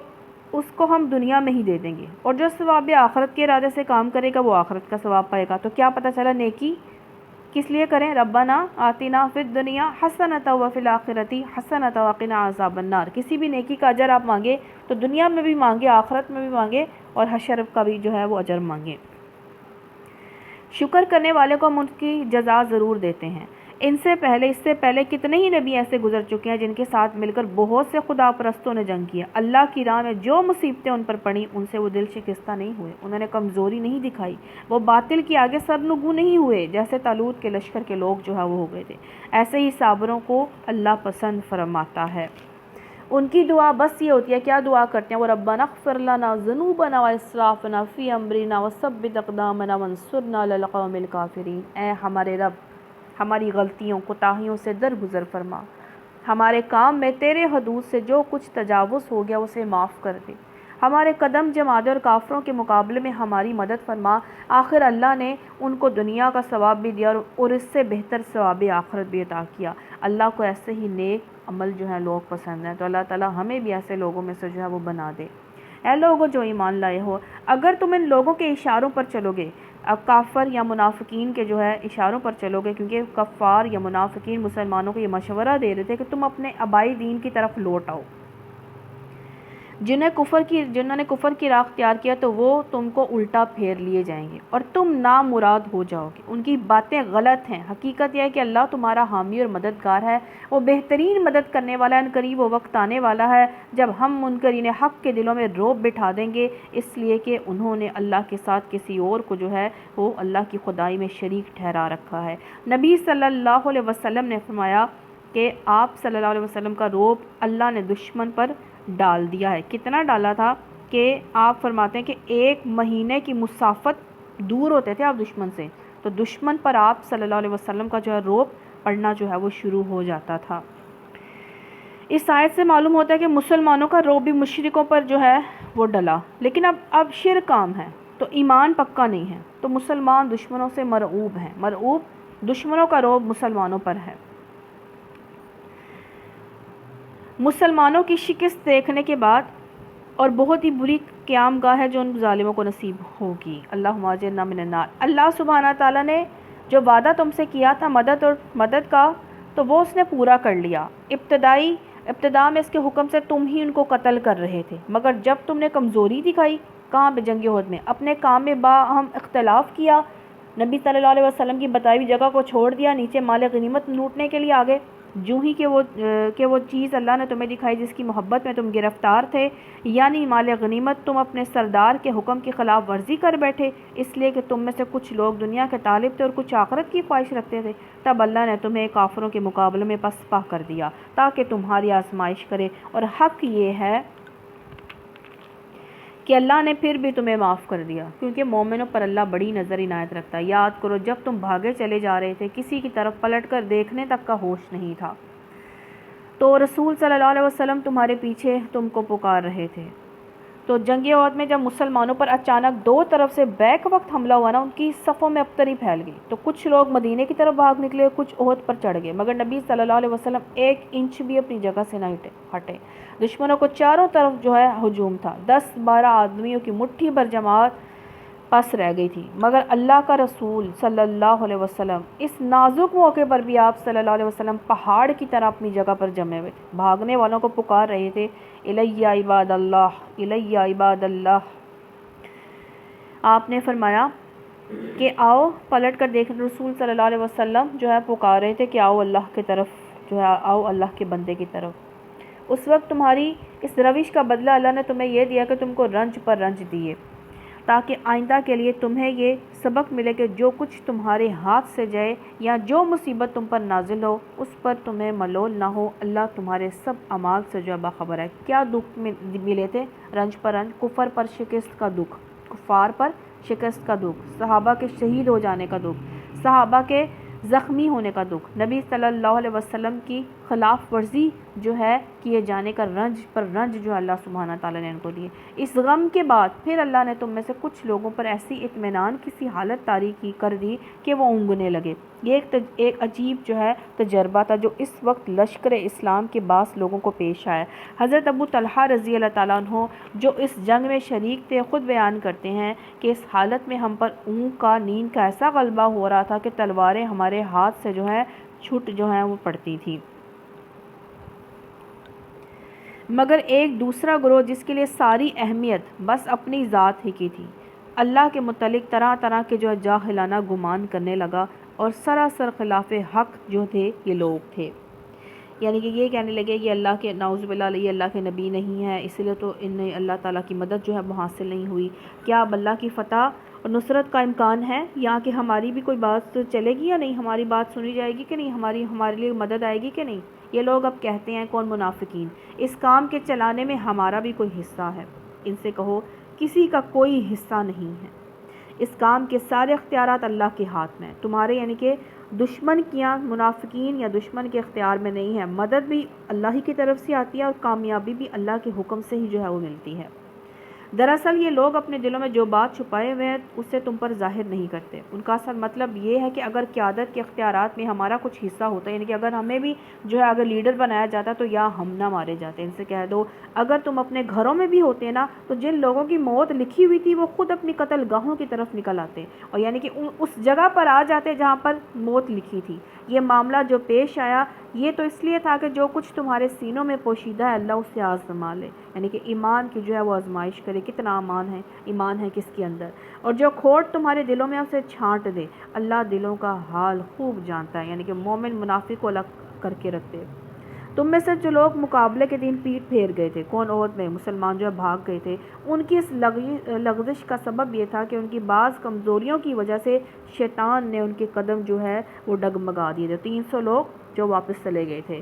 اس کو ہم دنیا میں ہی دے دیں گے، اور جو ثواب آخرت کے ارادے سے کام کرے گا وہ آخرت کا ثواب پائے گا۔ تو کیا پتہ چلا نیکی کس لیے کریں؟ ربنا آتنا فی الدنیا حسنۃ وفی الآخرۃ حسنۃ وقنا عذاب النار۔ کسی بھی نیکی کا اجر آپ مانگے تو دنیا میں بھی مانگے، آخرت میں بھی مانگے، اور حشر کا بھی جو ہے وہ اجر مانگے۔ شکر کرنے والے کو ہم ان کی جزا ضرور دیتے ہیں۔ اس سے پہلے کتنے ہی نبی ایسے گزر چکے ہیں جن کے ساتھ مل کر بہت سے خدا پرستوں نے جنگ کیا۔ اللہ کی راہ میں جو مصیبتیں ان پر پڑیں ان سے وہ دل شکستہ نہیں ہوئے، انہوں نے کمزوری نہیں دکھائی، وہ باطل کی آگے سرنگو نہیں ہوئے جیسے طالوت کے لشکر کے لوگ جو ہے وہ ہو گئے تھے۔ ایسے ہی صابروں کو اللہ پسند فرماتا ہے۔ ان کی دعا بس یہ ہوتی ہے، کیا دعا کرتے ہیں وہ؟ ربنا اغفر لنا ذنوبنا واسرافنا فی امرنا وثبت اقدامنا وانصرنا علی القوم الکافرین۔ اے ہمارے رب، ہماری غلطیوں کوتاہیوں سے درگزر فرما، ہمارے کام میں تیرے حدود سے جو کچھ تجاوز ہو گیا اسے معاف کر دے، ہمارے قدم جما دے اور کافروں کے مقابلے میں ہماری مدد فرما۔ آخر اللہ نے ان کو دنیا کا ثواب بھی دیا اور اس سے بہتر ثواب آخرت بھی عطا کیا۔ اللہ کو ایسے ہی نیک عمل جو ہے لوگ پسند ہیں، تو اللہ تعالیٰ ہمیں بھی ایسے لوگوں میں سے جو ہے وہ بنا دے۔ اے لوگوں جو ایمان لائے ہو، اگر تم ان لوگوں کے اشاروں پر چلو گے، اب کافر یا منافقین کے جو ہے اشاروں پر چلو گے، کیونکہ کفار یا منافقین مسلمانوں کو یہ مشورہ دے رہے تھے کہ تم اپنے آبائی دین کی طرف لوٹ آؤ۔ جنہوں نے کفر کی راہ اختیار کیا تو وہ تم کو الٹا پھیر لیے جائیں گے اور تم نامراد ہو جاؤ گے۔ ان کی باتیں غلط ہیں، حقیقت یہ ہے کہ اللہ تمہارا حامی اور مددگار ہے، وہ بہترین مدد کرنے والا ہے۔ ان قریب وہ وقت آنے والا ہے جب ہم منکرین حق کے دلوں میں رعب بٹھا دیں گے، اس لیے کہ انہوں نے اللہ کے ساتھ کسی اور کو جو ہے وہ اللہ کی خدائی میں شریک ٹھہرا رکھا ہے۔ نبی صلی اللہ علیہ وسلم نے فرمایا کہ آپ صلی اللہ علیہ وسلم کا رعب اللہ نے دشمن پر ڈال دیا ہے۔ کتنا ڈالا تھا کہ آپ فرماتے ہیں کہ 1 مہینے کی مسافت دور ہوتے تھے آپ دشمن سے، تو دشمن پر آپ صلی اللہ علیہ وسلم کا جو ہے رعب پڑنا جو ہے وہ شروع ہو جاتا تھا۔ اس آیت سے معلوم ہوتا ہے کہ مسلمانوں کا رعب بھی مشرکوں پر جو ہے وہ ڈلا، لیکن اب شرک عام ہے تو ایمان پکا نہیں ہے، تو مسلمان دشمنوں سے مرعوب ہیں، مرعوب دشمنوں کا رعب مسلمانوں پر ہے۔ مسلمانوں کی شکست دیکھنے کے بعد اور بہت ہی بری قیام گاہ ہے جو ان ظالموں کو نصیب ہوگی۔ اللہم اجرنا من النار۔ اللہ سبحانہ تعالیٰ نے جو وعدہ تم سے کیا تھا مدد کا، تو وہ اس نے پورا کر لیا۔ ابتدا میں اس کے حکم سے تم ہی ان کو قتل کر رہے تھے، مگر جب تم نے کمزوری دکھائی، کہاں پہ جنگ احد میں، اپنے کام میں باہم اختلاف کیا، نبی صلی اللہ علیہ وسلم کی بتائی ہوئی جگہ کو چھوڑ دیا، نیچے مال غنیمت لوٹنے کے لیے آگے، جو ہی کہ وہ چیز اللہ نے تمہیں دکھائی جس کی محبت میں تم گرفتار تھے، یعنی مال غنیمت، تم اپنے سردار کے حکم کی خلاف ورزی کر بیٹھے، اس لیے کہ تم میں سے کچھ لوگ دنیا کے طالب تھے اور کچھ آخرت کی خواہش رکھتے تھے، تب اللہ نے تمہیں کافروں کے مقابلے میں پسپا کر دیا تاکہ تمہاری آزمائش کرے، اور حق یہ ہے کہ اللہ نے پھر بھی تمہیں معاف کر دیا، کیونکہ مومنوں پر اللہ بڑی نظر عنایت رکھتا ہے۔ یاد کرو جب تم بھاگے چلے جا رہے تھے، کسی کی طرف پلٹ کر دیکھنے تک کا ہوش نہیں تھا، تو رسول صلی اللہ علیہ وسلم تمہارے پیچھے تم کو پکار رہے تھے۔ تو جنگ احد میں جب مسلمانوں پر اچانک 2 طرف سے بیک وقت حملہ ہوا نا، ان کی صفوں میں ابتری پھیل گئی، تو کچھ لوگ مدینے کی طرف بھاگ نکلے، کچھ احد پر چڑھ گئے، مگر نبی صلی اللہ علیہ وسلم 1 انچ بھی اپنی جگہ سے نہ ہٹے۔ دشمنوں کو چاروں طرف جو ہے ہجوم تھا، 10-12 آدمیوں کی مٹھی بھر جماعت پس رہ گئی تھی، مگر اللہ کا رسول صلی اللہ علیہ وسلم اس نازک موقع پر بھی آپ صلی اللہ علیہ وسلم پہاڑ کی طرح اپنی جگہ پر جمے ہوئے تھے، بھاگنے والوں کو پکار رہے تھے، الیہ عباد اللہ، الیہ عباد اللہ۔ آپ نے فرمایا کہ آؤ، پلٹ کر دیکھیں، رسول صلی اللہ علیہ وسلم جو ہے پکار رہے تھے کہ آؤ اللہ کی طرف، جو ہے آؤ اللہ کے بندے کی طرف۔ اس وقت تمہاری اس روش کا بدلہ اللہ نے تمہیں یہ دیا کہ تم کو رنج پر رنج دیے، تاکہ آئندہ کے لیے تمہیں یہ سبق ملے کہ جو کچھ تمہارے ہاتھ سے جائے یا جو مصیبت تم پر نازل ہو اس پر تمہیں ملول نہ ہو، اللہ تمہارے سب اعمال سے جو باخبر ہے۔ کیا دکھ ملے تھے؟ رنج پر رنج، کفر پر شکست کا دکھ، کفار پر شکست کا دکھ، صحابہ کے شہید ہو جانے کا دکھ، صحابہ کے زخمی ہونے کا دکھ، نبی صلی اللہ علیہ وسلم کی خلاف ورزی جو ہے کیے جانے کا رنج پر رنج جو اللہ سبحانہ تعالیٰ نے ان کو دیے۔ اس غم کے بعد پھر اللہ نے تم میں سے کچھ لوگوں پر ایسی اطمینان کی سی حالت طاری کر دی کہ وہ اونگنے لگے۔ یہ ایک عجیب جو ہے تجربہ تھا جو اس وقت لشکر اسلام کے بعض لوگوں کو پیش آیا۔ حضرت ابو طلحہ رضی اللہ تعالیٰ عنہ جو اس جنگ میں شریک تھے خود بیان کرتے ہیں کہ اس حالت میں ہم پر اونگ کا نیند کا ایسا غلبہ ہو رہا تھا کہ تلواریں ہمارے ہاتھ سے جو ہے چھٹ جو ہیں وہ پڑتی تھی، مگر ایک دوسرا گروہ جس کے لیے ساری اہمیت بس اپنی ذات ہی کی تھی، اللہ کے متعلق طرح طرح کے جو ہے جاہلانہ گمان کرنے لگا، اور سراسر خلاف حق جو تھے یہ لوگ تھے، یعنی کہ یہ کہنے لگے کہ اللہ کے نعوذ باللہ علیہ اللہ کے نبی نہیں ہے، اس لیے تو انہیں اللہ تعالیٰ کی مدد جو ہے وہ حاصل نہیں ہوئی، کیا اب اللہ کی فتح اور نصرت کا امکان ہے، یا کہ ہماری بھی کوئی بات چلے گی یا نہیں، ہماری بات سنی جائے گی کہ نہیں، ہمارے لیے مدد آئے گی کہ نہیں۔ یہ لوگ اب کہتے ہیں، کون؟ منافقین، اس کام کے چلانے میں ہمارا بھی کوئی حصہ ہے۔ ان سے کہو کسی کا کوئی حصہ نہیں ہے، اس کام کے سارے اختیارات اللہ کے ہاتھ میں، تمہارے یعنی کہ دشمن کیا منافقین یا دشمن کے اختیار میں نہیں ہے، مدد بھی اللہ ہی کی طرف سے آتی ہے اور کامیابی بھی اللہ کے حکم سے ہی جو ہے وہ ملتی ہے۔ دراصل یہ لوگ اپنے دلوں میں جو بات چھپائے ہوئے ہیں اسے تم پر ظاہر نہیں کرتے۔ ان کا اصل مطلب یہ ہے کہ اگر قیادت کے اختیارات میں ہمارا کچھ حصہ ہوتا ہے، یعنی کہ اگر ہمیں بھی جو ہے اگر لیڈر بنایا جاتا تو یا ہم نہ مارے جاتے۔ ان سے کہہ دو اگر تم اپنے گھروں میں بھی ہوتے نا تو جن لوگوں کی موت لکھی ہوئی تھی وہ خود اپنی قتل گاہوں کی طرف نکل آتے، اور یعنی کہ اس جگہ پر آ جاتے جہاں پر موت لکھی تھی۔ یہ معاملہ جو پیش آیا یہ تو اس لیے تھا کہ جو کچھ تمہارے سینوں میں پوشیدہ ہے اللہ اس سے آزما لے، یعنی کہ ایمان کی جو ہے وہ آزمائش کرے، کتنا ایمان ہے کس کے اندر، اور جو کھوٹ تمہارے دلوں میں اسے چھانٹ دے۔ اللہ دلوں کا حال خوب جانتا ہے، یعنی کہ مومن منافق کو الگ کر کے رکھتے۔ تم میں سے جو لوگ مقابلے کے دن پیٹ پھیر گئے تھے، کون عہد میں مسلمان جو ہے بھاگ گئے تھے، ان کی اس لغزش کا سبب یہ تھا کہ ان کی بعض کمزوریوں کی وجہ سے شیطان نے ان کے قدم جو ہے وہ ڈگمگا دیے تھے۔ 300 لوگ جو واپس چلے گئے تھے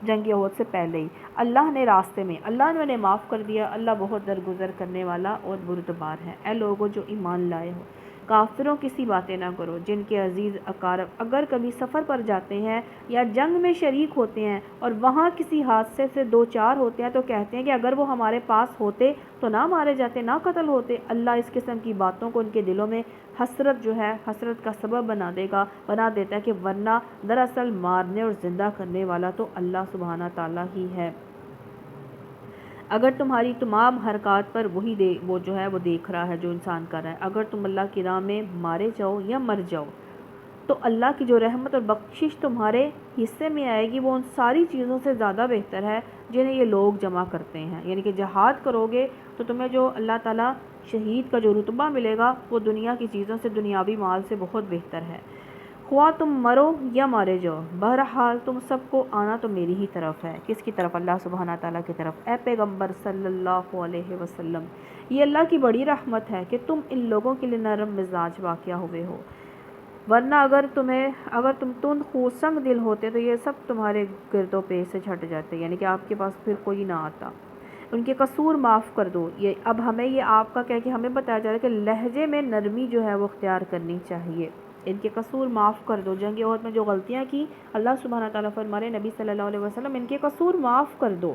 جنگ عہد سے پہلے ہی، اللہ نے راستے میں، اللہ نے انہیں معاف کر دیا۔ اللہ بہت درگزر کرنے والا اور بردبار ہے۔ اے لوگوں جو ایمان لائے ہو، کافروں کی سی باتیں نہ کرو جن کے عزیز اقارب اگر کبھی سفر پر جاتے ہیں یا جنگ میں شریک ہوتے ہیں اور وہاں کسی حادثے سے دو چار ہوتے ہیں تو کہتے ہیں کہ اگر وہ ہمارے پاس ہوتے تو نہ مارے جاتے، نہ قتل ہوتے۔ اللہ اس قسم کی باتوں کو ان کے دلوں میں حسرت کا سبب بنا دیتا ہے کہ ورنہ دراصل مارنے اور زندہ کرنے والا تو اللہ سبحانہ تعالیٰ ہی ہے۔ اگر تمہاری تمام حرکات پر وہ جو ہے وہ دیکھ رہا ہے جو انسان کر رہا ہے، اگر تم اللہ کی راہ میں مارے جاؤ یا مر جاؤ تو اللہ کی جو رحمت اور بخشش تمہارے حصے میں آئے گی وہ ان ساری چیزوں سے زیادہ بہتر ہے جنہیں یہ لوگ جمع کرتے ہیں۔ یعنی کہ جہاد کرو گے تو تمہیں جو اللہ تعالیٰ شہید کا جو رتبہ ملے گا وہ دنیا کی چیزوں سے، دنیاوی مال سے بہت بہتر ہے۔ خواہ تم مرو یا مارے جاؤ، بہرحال تم سب کو آنا تو میری ہی طرف ہے۔ کس کی طرف؟ اللہ سبحانہ تعالیٰ کی طرف۔ اے پیغمبر صلی اللہ علیہ وسلم، یہ اللہ کی بڑی رحمت ہے کہ تم ان لوگوں کے لیے نرم مزاج واقع ہوئے ہو، ورنہ اگر تم تند خو سنگ دل ہوتے تو یہ سب تمہارے گردوں پہ سے چھٹ جاتے، یعنی کہ آپ کے پاس پھر کوئی نہ آتا۔ ان کے قصور معاف کر دو۔ اب ہمیں یہ آپ کا کہہ کے ہمیں بتایا جا رہا ہے کہ لہجے میں نرمی جو ہے وہ اختیار کرنی چاہیے۔ ان کے قصور معاف کر دو۔ جنگ عہد میں جو غلطیاں کی اللہ سبحانہ تعالیٰ فرما رہے ہیں نبی صلی اللہ علیہ وسلم ان کے قصور معاف کر دو،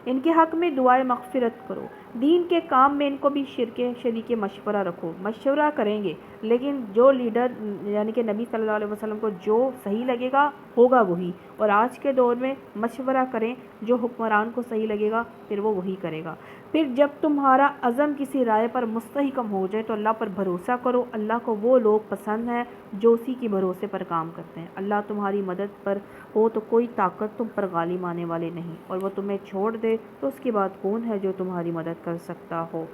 ان کے حق میں دعائے مغفرت کرو۔ دین کے کام میں ان کو بھی شریک مشورہ رکھو، مشورہ کریں گے، لیکن جو لیڈر یعنی کہ نبی صلی اللہ علیہ وسلم کو جو صحیح لگے گا ہوگا وہی، اور آج کے دور میں مشورہ کریں، جو حکمران کو صحیح لگے گا پھر وہ وہی کرے گا۔ پھر جب تمہارا عزم کسی رائے پر مستحکم ہو جائے تو اللہ پر بھروسہ کرو، اللہ کو وہ لوگ پسند ہیں جو اسی کی بھروسے پر کام کرتے ہیں۔ اللہ تمہاری مدد پر ہو تو کوئی طاقت تم پر غالب آنے والے نہیں، اور وہ تمہیں چھوڑ دے تو اس کے بعد کون ہے جو تمہاری مدد کر سکتا ہو۔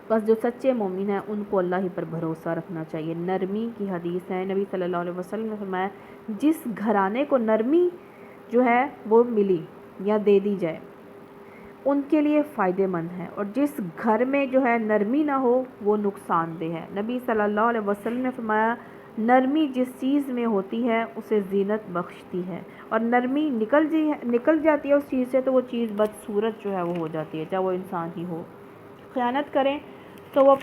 بس جو سچے مومن ہیں ان کو اللہ ہی پر بھروسہ رکھنا چاہیے۔ نرمی کی حدیث ہے، نبی صلی اللہ علیہ وسلم نے فرمایا جس گھرانے کو نرمی جو ہے وہ ملی یا دے دی جائے ان کے لیے فائدہ مند ہے، اور جس گھر میں جو ہے نرمی نہ ہو وہ نقصان دہ ہے۔ نبی صلی اللہ علیہ وسلم نے فرمایا نرمی جس چیز میں ہوتی ہے اسے زینت بخشتی ہے، اور نرمی نکل جاتی ہے اس چیز سے تو وہ چیز بدصورت جو ہے وہ ہو جاتی ہے، چاہے وہ انسان ہی ہو۔ خیانت کریں تو وہ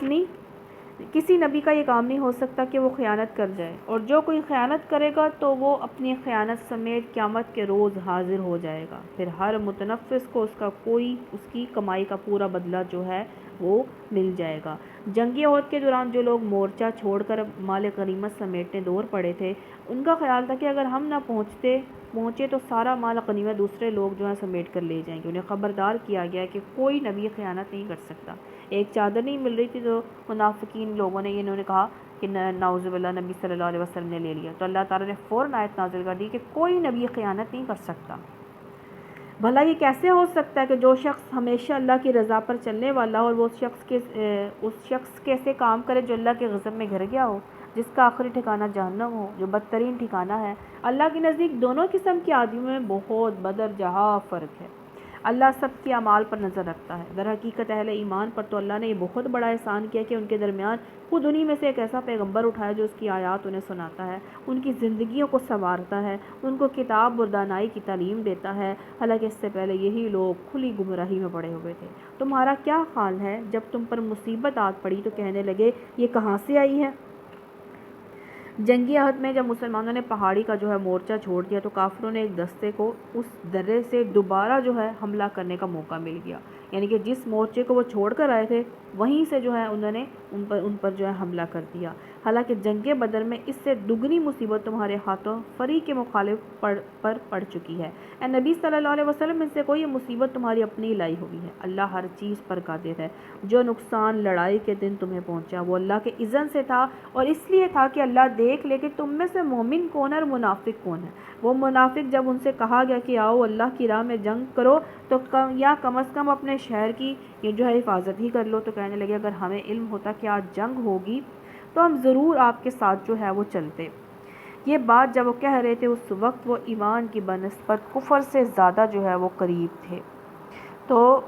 کسی نبی کا یہ کام نہیں ہو سکتا کہ وہ خیانت کر جائے، اور جو کوئی خیانت کرے گا تو وہ اپنی خیانت سمیت قیامت کے روز حاضر ہو جائے گا۔ پھر ہر متنفس کو اس کی کمائی کا پورا بدلہ جو ہے وہ مل جائے گا۔ جنگ عہد کے دوران جو لوگ مورچہ چھوڑ کر مال غنیمت سمیٹنے دور پڑے تھے ان کا خیال تھا کہ اگر ہم نہ پہنچے تو سارا مال غنیمت دوسرے لوگ جو ہے سمیٹ کر لے جائیں گے۔ انہیں خبردار کیا گیا کہ کوئی نبی خیانت نہیں کر سکتا۔ ایک چادر نہیں مل رہی تھی جو منافقین لوگوں نے انہوں نے کہا کہ نعوذ باللہ نبی صلی اللہ علیہ وسلم نے لے لیا، تو اللہ تعالیٰ نے فوراً آیت نازل کر دی کہ کوئی نبی خیانت نہیں کر سکتا۔ بھلا یہ کیسے ہو سکتا ہے کہ جو شخص ہمیشہ اللہ کی رضا پر چلنے والا ہو اور وہ اس شخص کیسے کام کرے جو اللہ کے غضب میں گھر گیا ہو، جس کا آخری ٹھکانہ جہنم ہو، جو بدترین ٹھکانہ ہے۔ اللہ کے نزدیک دونوں قسم کے آدمیوں میں بہت بدرجہ فرق ہے۔ اللہ سب کے اعمال پر نظر رکھتا ہے۔ در حقیقت اہل ایمان پر تو اللہ نے یہ بہت بڑا احسان کیا کہ ان کے درمیان خود انہی میں سے ایک ایسا پیغمبر اٹھایا جو اس کی آیات انہیں سناتا ہے، ان کی زندگیوں کو سنوارتا ہے، ان کو کتاب اور دانائی کی تعلیم دیتا ہے، حالانکہ اس سے پہلے یہی لوگ کھلی گمراہی میں پڑے ہوئے تھے۔ تمہارا کیا حال ہے جب تم پر مصیبت آ پڑی تو کہنے لگے یہ کہاں سے آئی ہے؟ جنگی عہد میں جب مسلمانوں نے پہاڑی کا جو ہے مورچہ چھوڑ دیا تو کافروں نے ایک دستے کو اس درے سے دوبارہ جو ہے حملہ کرنے کا موقع مل گیا، یعنی کہ جس مورچے کو وہ چھوڑ کر آئے تھے وہیں سے جو ہے انہوں نے ان پر جو ہے حملہ کر دیا۔ حالانکہ جنگ بدر میں اس سے دگنی مصیبت تمہارے ہاتھوں فریق مخالف پر پڑ چکی ہے۔ اے نبی صلی اللہ علیہ وسلم، ان سے کوئی مصیبت تمہاری اپنی لائی ہوئی ہے۔ اللہ ہر چیز پر قادر ہے۔ جو نقصان لڑائی کے دن تمہیں پہنچا وہ اللہ کے اذن سے تھا، اور اس لیے تھا کہ اللہ دیکھ لے کہ تم میں سے مومن کون ہے اور منافق کون ہے۔ وہ منافق جب ان سے کہا گیا کہ آؤ اللہ کی راہ میں جنگ کرو تو کم از کم اپنے شہر کی یہ جو ہے حفاظت ہی کر لو، تو کہنے لگے اگر ہمیں علم ہوتا کہ آج جنگ ہوگی تو ہم ضرور آپ کے ساتھ جو ہے وہ چلتے۔ یہ بات جب وہ کہہ رہے تھے اس وقت وہ ایمان کی بنسبت کفر سے زیادہ جو ہے وہ قریب تھے۔ تو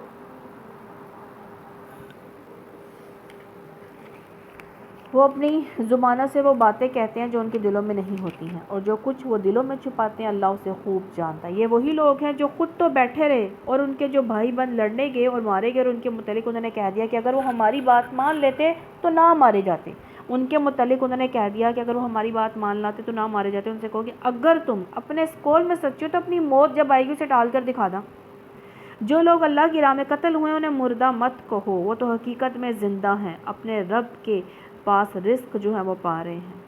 وہ اپنی زبانوں سے وہ باتیں کہتے ہیں جو ان کے دلوں میں نہیں ہوتی ہیں، اور جو کچھ وہ دلوں میں چھپاتے ہیں اللہ اسے خوب جانتا ہے۔ یہ وہی لوگ ہیں جو خود تو بیٹھے رہے اور ان کے جو بھائی بہن لڑنے گئے اور مارے گئے، اور ان کے متعلق انہوں نے کہہ دیا کہ اگر وہ ہماری بات مان لیتے تو نہ مارے جاتے۔ ان کے متعلق انہوں نے کہہ دیا کہ اگر وہ ہماری بات مان لاتے تو نہ مارے جاتے۔ ان سے کہو کہ اگر تم اپنے اس قول میں سچے ہو تو اپنی موت جب آئے گی اسے ٹال کر دکھا دا۔ جو لوگ اللہ کی راہ میں قتل ہوئے انہیں مردہ مت کہو، وہ تو حقیقت میں زندہ ہیں، اپنے رب کے پاس رزق جو ہے وہ پا رہے ہیں۔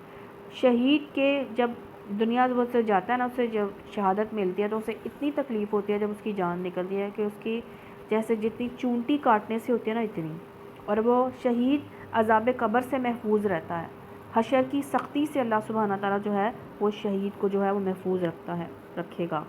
شہید کے جب دنیا سے جاتا ہے نا، اسے جب شہادت ملتی ہے تو اسے اتنی تکلیف ہوتی ہے جب اس کی جان نکلتی ہے کہ اس کی جیسے جتنی چونٹی کاٹنے سے ہوتی ہے نا اتنی، اور وہ شہید عذاب قبر سے محفوظ رہتا ہے۔ حشر کی سختی سے اللہ سبحانہ تعالیٰ جو ہے وہ شہید کو جو ہے وہ محفوظ رکھے گا۔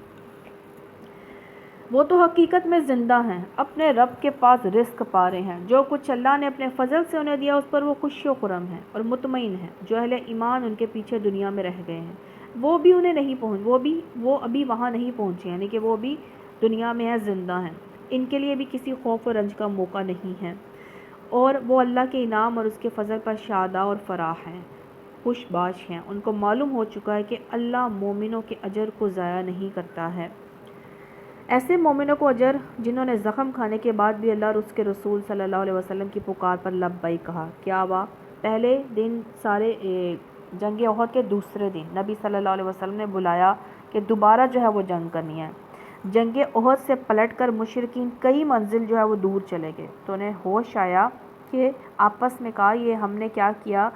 وہ تو حقیقت میں زندہ ہیں، اپنے رب کے پاس رزق پا رہے ہیں۔ جو کچھ اللہ نے اپنے فضل سے انہیں دیا اس پر وہ خوش و خرم ہیں اور مطمئن ہیں۔ جو اہل ایمان ان کے پیچھے دنیا میں رہ گئے ہیں وہ ابھی وہاں نہیں پہنچے، یعنی کہ وہ بھی دنیا میں ہیں، زندہ ہیں۔ ان کے لیے بھی کسی خوف و رنج کا موقع نہیں ہے، اور وہ اللہ کے انعام اور اس کے فضل پر شاداں اور فراح ہیں، خوش باش ہیں۔ ان کو معلوم ہو چکا ہے کہ اللہ مومنوں کے اجر کو ضائع نہیں کرتا ہے۔ ایسے مومنوں کو اجر جنہوں نے زخم کھانے کے بعد بھی اللہ اور اس کے رسول صلی اللہ علیہ وسلم کی پکار پر لبیک کہا۔ کیا ہوا؟ پہلے دن جنگ احد کے دوسرے دن نبی صلی اللہ علیہ وسلم نے بلایا کہ دوبارہ جو ہے وہ جنگ کرنی ہے۔ جنگ احد سے پلٹ کر مشرکین کئی منزل جو ہے وہ دور چلے گئے تو انہیں ہوش آیا کہ آپس میں کہا یہ ہم نے کیا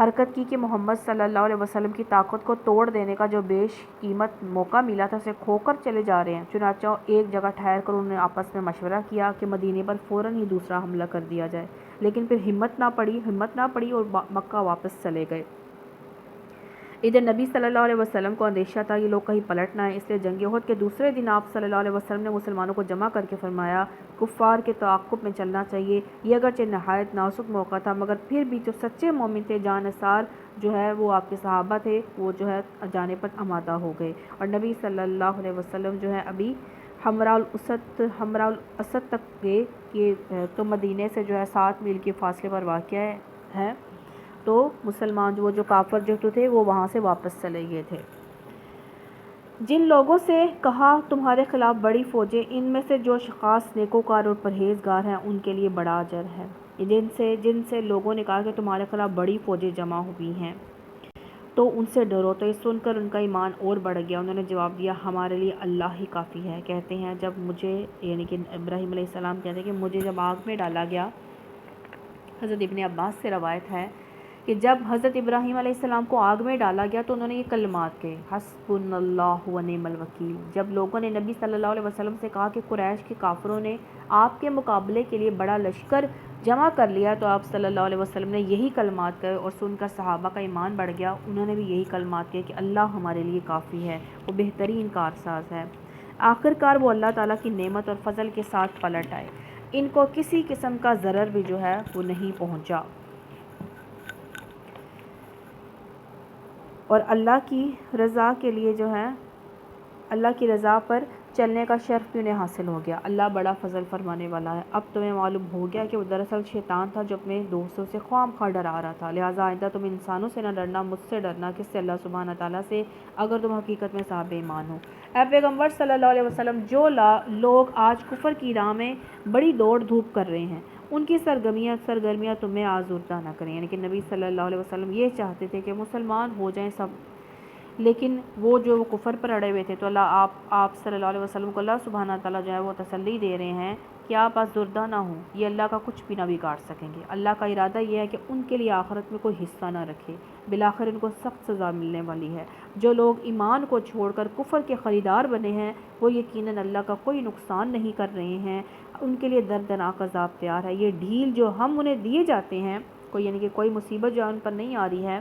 حرکت کی کہ محمد صلی اللہ علیہ وسلم کی طاقت کو توڑ دینے کا جو بیش قیمت موقع ملا تھا اسے کھو کر چلے جا رہے ہیں۔ چنانچہ ایک جگہ ٹھہر کر انہوں نے آپس میں مشورہ کیا کہ مدینے پر فوراً ہی دوسرا حملہ کر دیا جائے، لیکن پھر ہمت نہ پڑی اور مکہ واپس چلے گئے۔ ادھر نبی صلی اللہ علیہ وسلم کو اندیشہ تھا یہ لوگ کہیں پلٹ نہ آئیں، اس لیے جنگ احد کے دوسرے دن آپ صلی اللہ علیہ وسلم نے مسلمانوں کو جمع کر کے فرمایا کفار کے تعاقب میں چلنا چاہیے۔ یہ اگرچہ نہایت نازک موقع تھا مگر پھر بھی جو سچے مومن تھے جان نثار جو ہے وہ آپ کے صحابہ تھے، وہ جو ہے جانے پر آمادہ ہو گئے، اور نبی صلی اللہ علیہ وسلم جو ہے ابھی حمراء الاسد تک گئے کہ تو مدینے سے جو ہے 7 میل کے فاصلے پر واقع ہے۔ تو مسلمان جو کافر جو تھے وہ وہاں سے واپس چلے گئے تھے۔ جن لوگوں سے کہا تمہارے خلاف بڑی فوجیں، ان میں سے جو خاص نیکوکار اور پرہیزگار ہیں ان کے لیے بڑا اجر ہے۔ جن سے لوگوں نے کہا کہ تمہارے خلاف بڑی فوجیں جمع ہوئی ہیں تو ان سے ڈرو، تو یہ سن کر ان کا ایمان اور بڑھ گیا۔ انہوں نے جواب دیا ہمارے لیے اللہ ہی کافی ہے۔ کہتے ہیں جب مجھے یعنی کہ ابراہیم علیہ السلام کہتے ہیں کہ مجھے جب آگ میں ڈالا گیا، حضرت ابن عباس سے روایت ہے کہ جب حضرت ابراہیم علیہ السلام کو آگ میں ڈالا گیا تو انہوں نے یہ کلمات کہے حسبنا اللہ و نعم الوکیل۔ جب لوگوں نے نبی صلی اللہ علیہ وسلم سے کہا کہ قریش کے کافروں نے آپ کے مقابلے کے لیے بڑا لشکر جمع کر لیا تو آپ صلی اللہ علیہ وسلم نے یہی کلمات کہے، اور سن کر صحابہ کا ایمان بڑھ گیا۔ انہوں نے بھی یہی کلمات کہے کہ اللہ ہمارے لیے کافی ہے، وہ بہترین کارساز ہے۔ آخرکار وہ اللہ تعالیٰ کی نعمت اور فضل کے ساتھ پلٹ آئے، ان کو کسی قسم کا ضرر بھی جو ہے وہ نہیں پہنچا، اور اللہ کی رضا کے لیے جو ہے اللہ کی رضا پر چلنے کا شرف بھی انہیں حاصل ہو گیا۔ اللہ بڑا فضل فرمانے والا ہے۔ اب تمہیں معلوم ہو گیا کہ وہ دراصل شیطان تھا جو اپنے دوستوں سے خواہ مخواہ ڈرا رہا تھا، لہٰذا آئندہ تم انسانوں سے نہ ڈرنا، مجھ سے ڈرنا، کس سے؟ اللہ سبحانہ تعالیٰ سے، اگر تم حقیقت میں صاحب ایمان ہو۔ اے پیغمبر صلی اللہ علیہ وسلم، جو لوگ آج کفر کی راہ میں بڑی دوڑ دھوپ کر رہے ہیں ان کی سرگرمیاں تمہیں آزردہ نہ کریں، یعنی کہ نبی صلی اللہ علیہ وسلم یہ چاہتے تھے کہ مسلمان ہو جائیں سب، لیکن وہ جو کفر پر اڑے ہوئے تھے تو اللہ آپ صلی اللہ علیہ وسلم کو اللہ سبحانہ تعالیٰ جو ہے وہ تسلی دے رہے ہیں کہ آپ آزردہ نہ ہوں، یہ اللہ کا کچھ بھی نہ بگاڑ سکیں گے۔ اللہ کا ارادہ یہ ہے کہ ان کے لیے آخرت میں کوئی حصہ نہ رکھے، بالآخر ان کو سخت سزا ملنے والی ہے۔ جو لوگ ایمان کو چھوڑ کر کفر کے خریدار بنے ہیں وہ یقیناً اللہ کا کوئی نقصان نہیں کر رہے ہیں، ان کے لیے دردناک عذاب تیار ہے۔ یہ ڈھیل جو ہم انہیں دیے جاتے ہیں، کوئی یعنی کہ کوئی مصیبت جو ان پر نہیں آ رہی ہے،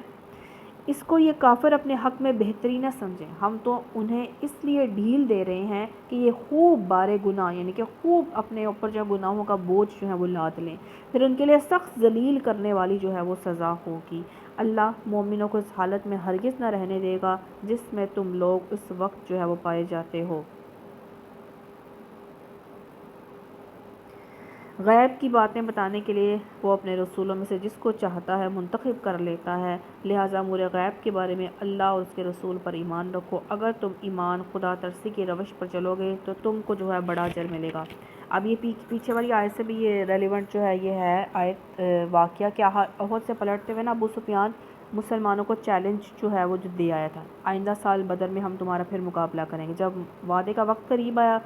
اس کو یہ کافر اپنے حق میں بہتری نہ سمجھیں، ہم تو انہیں اس لیے ڈھیل دے رہے ہیں کہ یہ خوب بارے گناہ یعنی کہ خوب اپنے اوپر جو گناہوں کا بوجھ جو ہے وہ لاد لیں، پھر ان کے لیے سخت ذلیل کرنے والی جو ہے وہ سزا ہوگی۔ اللہ مومنوں کو اس حالت میں ہرگز نہ رہنے دے گا جس میں تم لوگ اس وقت جو ہے وہ پائے جاتے ہو۔ غیب کی باتیں بتانے کے لیے وہ اپنے رسولوں میں سے جس کو چاہتا ہے منتخب کر لیتا ہے، لہٰذا امور غیب کے بارے میں اللہ اور اس کے رسول پر ایمان رکھو۔ اگر تم ایمان خدا ترسی کی روش پر چلو گے تو تم کو جو ہے بڑا اجر ملے گا۔ اب یہ پیچھے والی آیت سے بھی یہ ریلیونٹ جو ہے یہ ہے آیت واقعہ کہ احد سے پلٹتے ہوئے نا ابو سفیان مسلمانوں کو چیلنج جو ہے وہ جو دے آیا تھا، آئندہ سال بدر میں ہم تمہارا پھر مقابلہ کریں گے۔ جب وعدے کا وقت قریب آیا،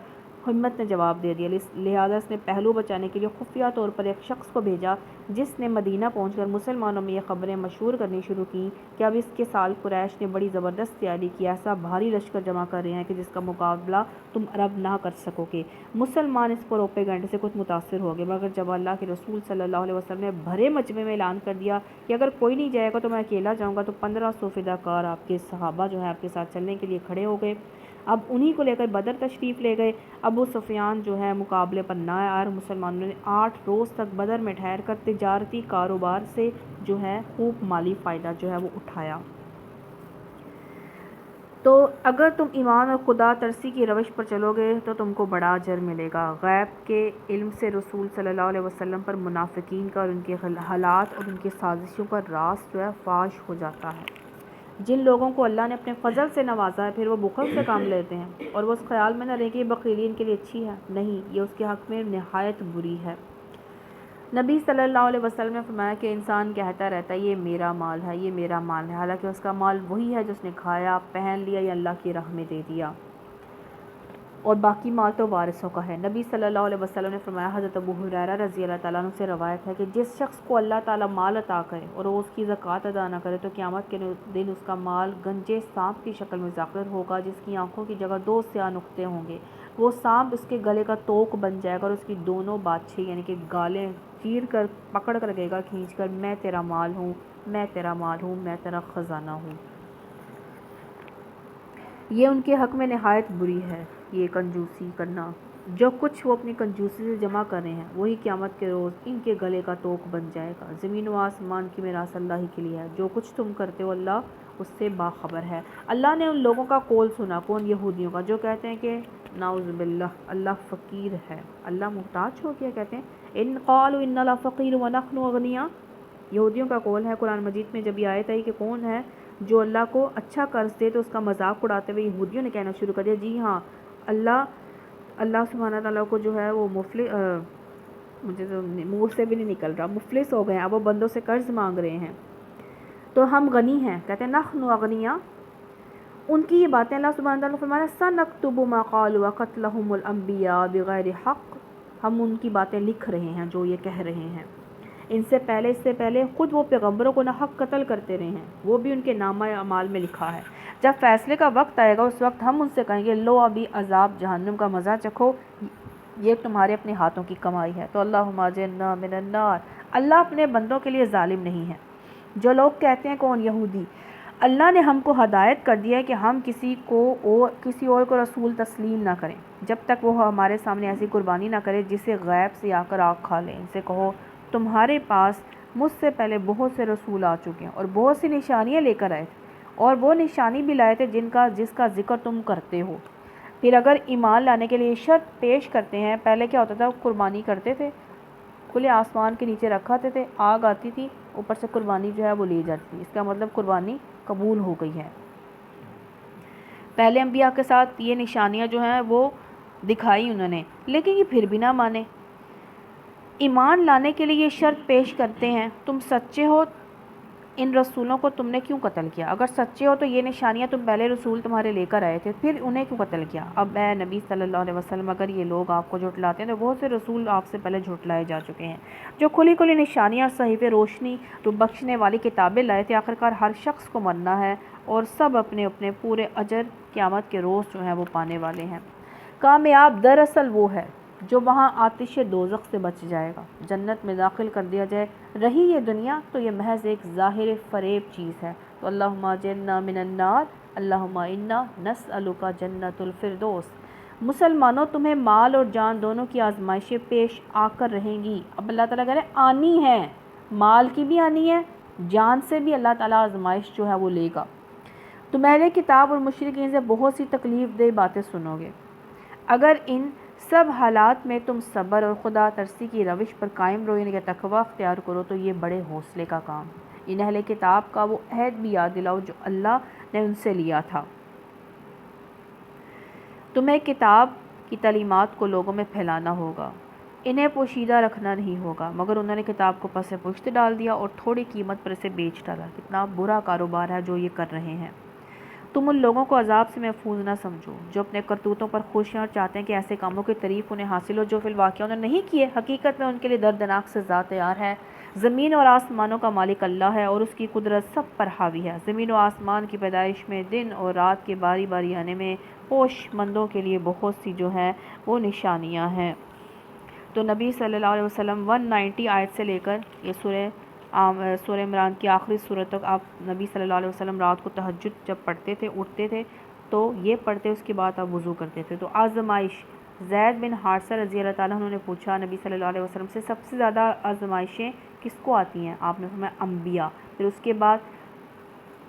ہمت نے جواب دے دیا، لہٰذا اس نے پہلو بچانے کے لیے خفیہ طور پر ایک شخص کو بھیجا جس نے مدینہ پہنچ کر مسلمانوں میں یہ خبریں مشہور کرنی شروع کیں کہ اب اس کے سال قریش نے بڑی زبردست تیاری کی، ایسا بھاری لشکر جمع کر رہے ہیں کہ جس کا مقابلہ تم عرب نہ کر سکو گے۔ مسلمان اس پروپیگنڈے سے کچھ متاثر ہو گئے، مگر جب اللہ کے رسول صلی اللہ علیہ وسلم نے بھرے مجمع میں اعلان کر دیا کہ اگر کوئی نہیں جائے گا تو میں اکیلا جاؤں گا، تو 1500 فداکار آپ کے صحابہ جو ہیں آپ کے ساتھ چلنے کے لیے کھڑے ہو گئے۔ اب انہی کو لے کر بدر تشریف لے گئے۔ ابو سفیان جو ہے مقابلے پر نہ آیا اور مسلمانوں نے 8 روز تک بدر میں ٹھہر کر تجارتی کاروبار سے جو ہے خوب مالی فائدہ جو ہے وہ اٹھایا۔ تو اگر تم ایمان اور خدا ترسی کی روش پر چلو گے تو تم کو بڑا اجر ملے گا۔ غیب کے علم سے رسول صلی اللہ علیہ وسلم پر منافقین کا اور ان کے حالات اور ان کی سازشوں کا راز جو ہے فاش ہو جاتا ہے۔ جن لوگوں کو اللہ نے اپنے فضل سے نوازا ہے پھر وہ بخل سے کام لیتے ہیں اور وہ اس خیال میں نہ رہے کہ یہ بخیلی ان کے لیے اچھی ہے، نہیں، یہ اس کے حق میں نہایت بری ہے۔ نبی صلی اللہ علیہ وسلم نے فرمایا کہ انسان کہتا رہتا ہے یہ میرا مال ہے، یہ میرا مال ہے، حالانکہ اس کا مال وہی ہے جو اس نے کھایا، پہن لیا یا اللہ کی راہ میں دے دیا، اور باقی مال تو وارثوں کا ہے۔ نبی صلی اللہ علیہ وسلم نے فرمایا، حضرت ابو ہریرہ رضی اللہ تعالیٰ عنہ سے روایت ہے کہ جس شخص کو اللہ تعالیٰ مال عطا کرے اور وہ اس کی زکوٰۃ ادا نہ کرے تو قیامت کے دن اس کا مال گنجے سانپ کی شکل میں ظاہر ہوگا جس کی آنکھوں کی جگہ 2 سیاہ نقطے ہوں گے۔ وہ سانپ اس کے گلے کا توق بن جائے گا اور اس کی دونوں باچھیں یعنی کہ گالیں چیر کر پکڑ کر کہے گا کھینچ کر، میں تیرا مال ہوں، میں تیرا مال ہوں، میں تیرا خزانہ ہوں۔ یہ ان کے حق میں نہایت بری ہے، یہ کنجوسی کرنا۔ جو کچھ وہ اپنی کنجوسی سے جمع کر رہے ہیں وہی قیامت کے روز ان کے گلے کا توق بن جائے گا۔ زمین و آسمان کی میراث اللہ ہی کے لیے ہے، جو کچھ تم کرتے ہو اللہ اس سے باخبر ہے۔ اللہ نے ان لوگوں کا قول سنا، کون؟ یہودیوں کا، جو کہتے ہیں کہ نعوذ باللہ اللہ فقیر ہے، اللہ محتاج ہو گیا، کہتے ہیں ان قالوا ان اللہ فقیر ونحن اغنیاء۔ یہودیوں کا قول ہے۔ قرآن مجید میں جب یہ آیت آئی کہ کون ہے جو اللہ کو اچھا قرض دے تو اس کا مذاق اڑاتے ہوئے یہودیوں نے کہنا شروع کر دیا جی ہاں اللہ سبحانہ تعالیٰ کو جو ہے وہ مجھے تو منہ سے بھی نہیں نکل رہا، مفلس ہو گئے ہیں، اب وہ بندوں سے قرض مانگ رہے ہیں تو ہم غنی ہیں، کہتے ہیں نحن اغنیاء۔ ان کی یہ باتیں اللہ سبحانہ تعالیٰ فرمانا سنکتب ما قالوا وقتلهم الانبیاء بغیر حق، ہم ان کی باتیں لکھ رہے ہیں جو یہ کہہ رہے ہیں۔ اس سے پہلے خود وہ پیغمبروں کو نہ حق قتل کرتے رہے ہیں، وہ بھی ان کے نامہ اعمال میں لکھا ہے۔ جب فیصلے کا وقت آئے گا اس وقت ہم ان سے کہیں گے لو ابھی عذاب جہنم کا مزہ چکھو، یہ تمہارے اپنے ہاتھوں کی کمائی ہے۔ تو اللہم اجرنا من النار، اللہ اپنے بندوں کے لیے ظالم نہیں ہے۔ جو لوگ کہتے ہیں کون؟ یہودی، اللہ نے ہم کو ہدایت کر دیا ہے کہ ہم کسی اور کو رسول تسلیم نہ کریں جب تک وہ ہمارے سامنے ایسی قربانی نہ کرے جسے غیب سے آ کر آگ کھا لیں۔ ان سے کہو تمہارے پاس مجھ سے پہلے بہت سے رسول آ چکے ہیں اور بہت سی نشانیاں لے کر آئے تھے اور وہ نشانی بھی لائے تھے جس کا ذکر تم کرتے ہو۔ پھر اگر ایمان لانے کے لیے شرط پیش کرتے ہیں، پہلے کیا ہوتا تھا؟ قربانی کرتے تھے، کھلے آسمان کے نیچے رکھاتے تھے، آگ آتی تھی، اوپر سے قربانی جو ہے وہ لی جاتی تھی، اس کا مطلب قربانی قبول ہو گئی ہے۔ پہلے انبیاء کے ساتھ یہ نشانیاں جو ہیں وہ دکھائی انہوں نے، لیکن یہ پھر بھی نہ مانے۔ ایمان لانے کے لیے یہ شرط پیش کرتے ہیں تم سچے ہو ان رسولوں کو تم نے کیوں قتل کیا؟ اگر سچے ہو تو یہ نشانیاں تم پہلے رسول تمہارے لے کر آئے تھے، پھر انہیں کیوں قتل کیا؟ اب اے نبی صلی اللہ علیہ وسلم، اگر یہ لوگ آپ کو جھٹلاتے ہیں تو بہت سے رسول آپ سے پہلے جھٹلائے جا چکے ہیں جو کھلی کھلی نشانیاں اور صحیفے روشنی تو بخشنے والی کتابیں لائے تھے۔ آخرکار ہر شخص کو مرنا ہے اور سب اپنے اپنے پورے اجر قیامت کے روز جو ہے وہ پانے والے ہیں۔ کامیاب دراصل وہ ہے جو وہاں آتش دوزخ سے بچ جائے گا، جنت میں داخل کر دیا جائے۔ رہی یہ دنیا تو یہ محض ایک ظاہر فریب چیز ہے۔ تو اللہم اجرنا من النار، اللہم انا نسألک جنت الفردوس۔ مسلمانوں، تمہیں مال اور جان دونوں کی آزمائشیں پیش آ کر رہیں گی۔ اب اللہ تعالیٰ کہہ رہے ہیں آنی ہے، مال کی بھی آنی ہے، جان سے بھی اللہ تعالیٰ آزمائش جو ہے وہ لے گا۔ تم اہل کتاب اور مشرکین سے بہت سی تکلیف دہ باتیں سنو گے۔ اگر ان سب حالات میں تم صبر اور خدا ترسی کی روش پر قائم رہو، یعنی کہ تقوی اختیار کرو، تو یہ بڑے حوصلے کا کام۔ ان اہل کتاب کا وہ عہد بھی یاد دلاؤ جو اللہ نے ان سے لیا تھا۔ تمہیں کتاب کی تعلیمات کو لوگوں میں پھیلانا ہوگا، انہیں پوشیدہ رکھنا نہیں ہوگا، مگر انہوں نے کتاب کو پس پشت ڈال دیا اور تھوڑی قیمت پر اسے بیچ ڈالا۔ کتنا برا کاروبار ہے جو یہ کر رہے ہیں۔ تم ان لوگوں کو عذاب سے محفوظ نہ سمجھو جو اپنے کرتوتوں پر خوش ہیں اور چاہتے ہیں کہ ایسے کاموں کی تعریف انہیں حاصل ہو جو فی الواقع انہوں نے نہیں کیے۔ حقیقت میں ان کے لیے دردناک سزا تیار ہے۔ زمین اور آسمانوں کا مالک اللہ ہے اور اس کی قدرت سب پر حاوی ہے۔ زمین و آسمان کی پیدائش میں، دن اور رات کے باری باری آنے میں ہوش مندوں کے لیے بہت سی جو ہیں وہ نشانیاں ہیں۔ تو نبی صلی اللہ علیہ وسلم 190 آیت سے لے کر یہ سورہ عمران کی آخری سورت تک آپ نبی صلی اللہ علیہ وسلم رات کو تہجد جب پڑھتے تھے، اٹھتے تھے تو یہ پڑھتے، اس کے بعد آپ وضو کرتے تھے۔ تو آزمائش، زید بن حارثہ رضی اللہ تعالیٰ عنہ نے پوچھا نبی صلی اللہ علیہ وسلم سے سب سے زیادہ آزمائشیں کس کو آتی ہیں؟ آپ نے فرمایا انبیاء، پھر اس کے بعد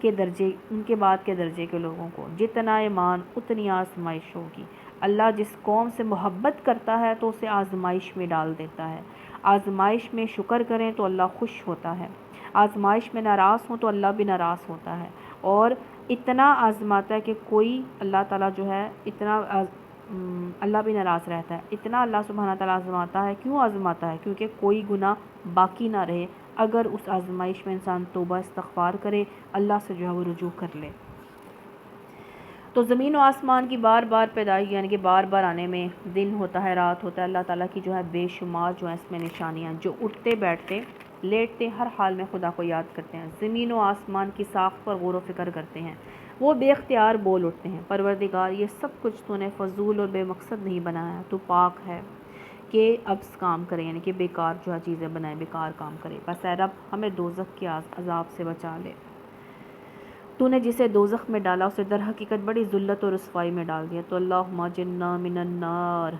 کے درجے، ان کے بعد کے درجے کے لوگوں کو۔ جتنا ایمان اتنی آزمائش ہوگی۔ اللہ جس قوم سے محبت کرتا ہے تو اسے آزمائش میں ڈال دیتا ہے۔ آزمائش میں شکر کریں تو اللہ خوش ہوتا ہے، آزمائش میں ناراض ہوں تو اللہ بھی ناراض ہوتا ہے، اور اتنا آزماتا ہے کہ کوئی اللہ تعالیٰ جو ہے اتنا اللہ بھی ناراض رہتا ہے۔ اتنا اللہ سبحانہ تعالیٰ آزماتا ہے۔ کیوں آزماتا ہے؟ کیونکہ کوئی گناہ باقی نہ رہے۔ اگر اس آزمائش میں انسان توبہ استغفار کرے، اللہ سے جو ہے وہ رجوع کر لے۔ تو زمین و آسمان کی بار بار پیدائش، یعنی کہ بار بار آنے میں، دن ہوتا ہے، رات ہوتا ہے، اللہ تعالیٰ کی جو ہے بے شمار جو ہے اس میں نشانیاں، جو اٹھتے بیٹھتے لیٹتے ہر حال میں خدا کو یاد کرتے ہیں، زمین و آسمان کی ساخت پر غور و فکر کرتے ہیں، وہ بے اختیار بول اٹھتے ہیں پروردگار یہ سب کچھ تو نے فضول اور بے مقصد نہیں بنایا، تو پاک ہے کہ اب کام کرے، یعنی کہ بیکار جو ہے چیزیں بنائے، بیکار کام کرے۔ بس اے رب ہمیں دوزخ کے عذاب سے بچا لے۔ تو نے جسے دوزخ میں ڈالا اسے در حقیقت بڑی ذلت اور رسوائی میں ڈال دیا۔ تو اللہم اجرنا من النار،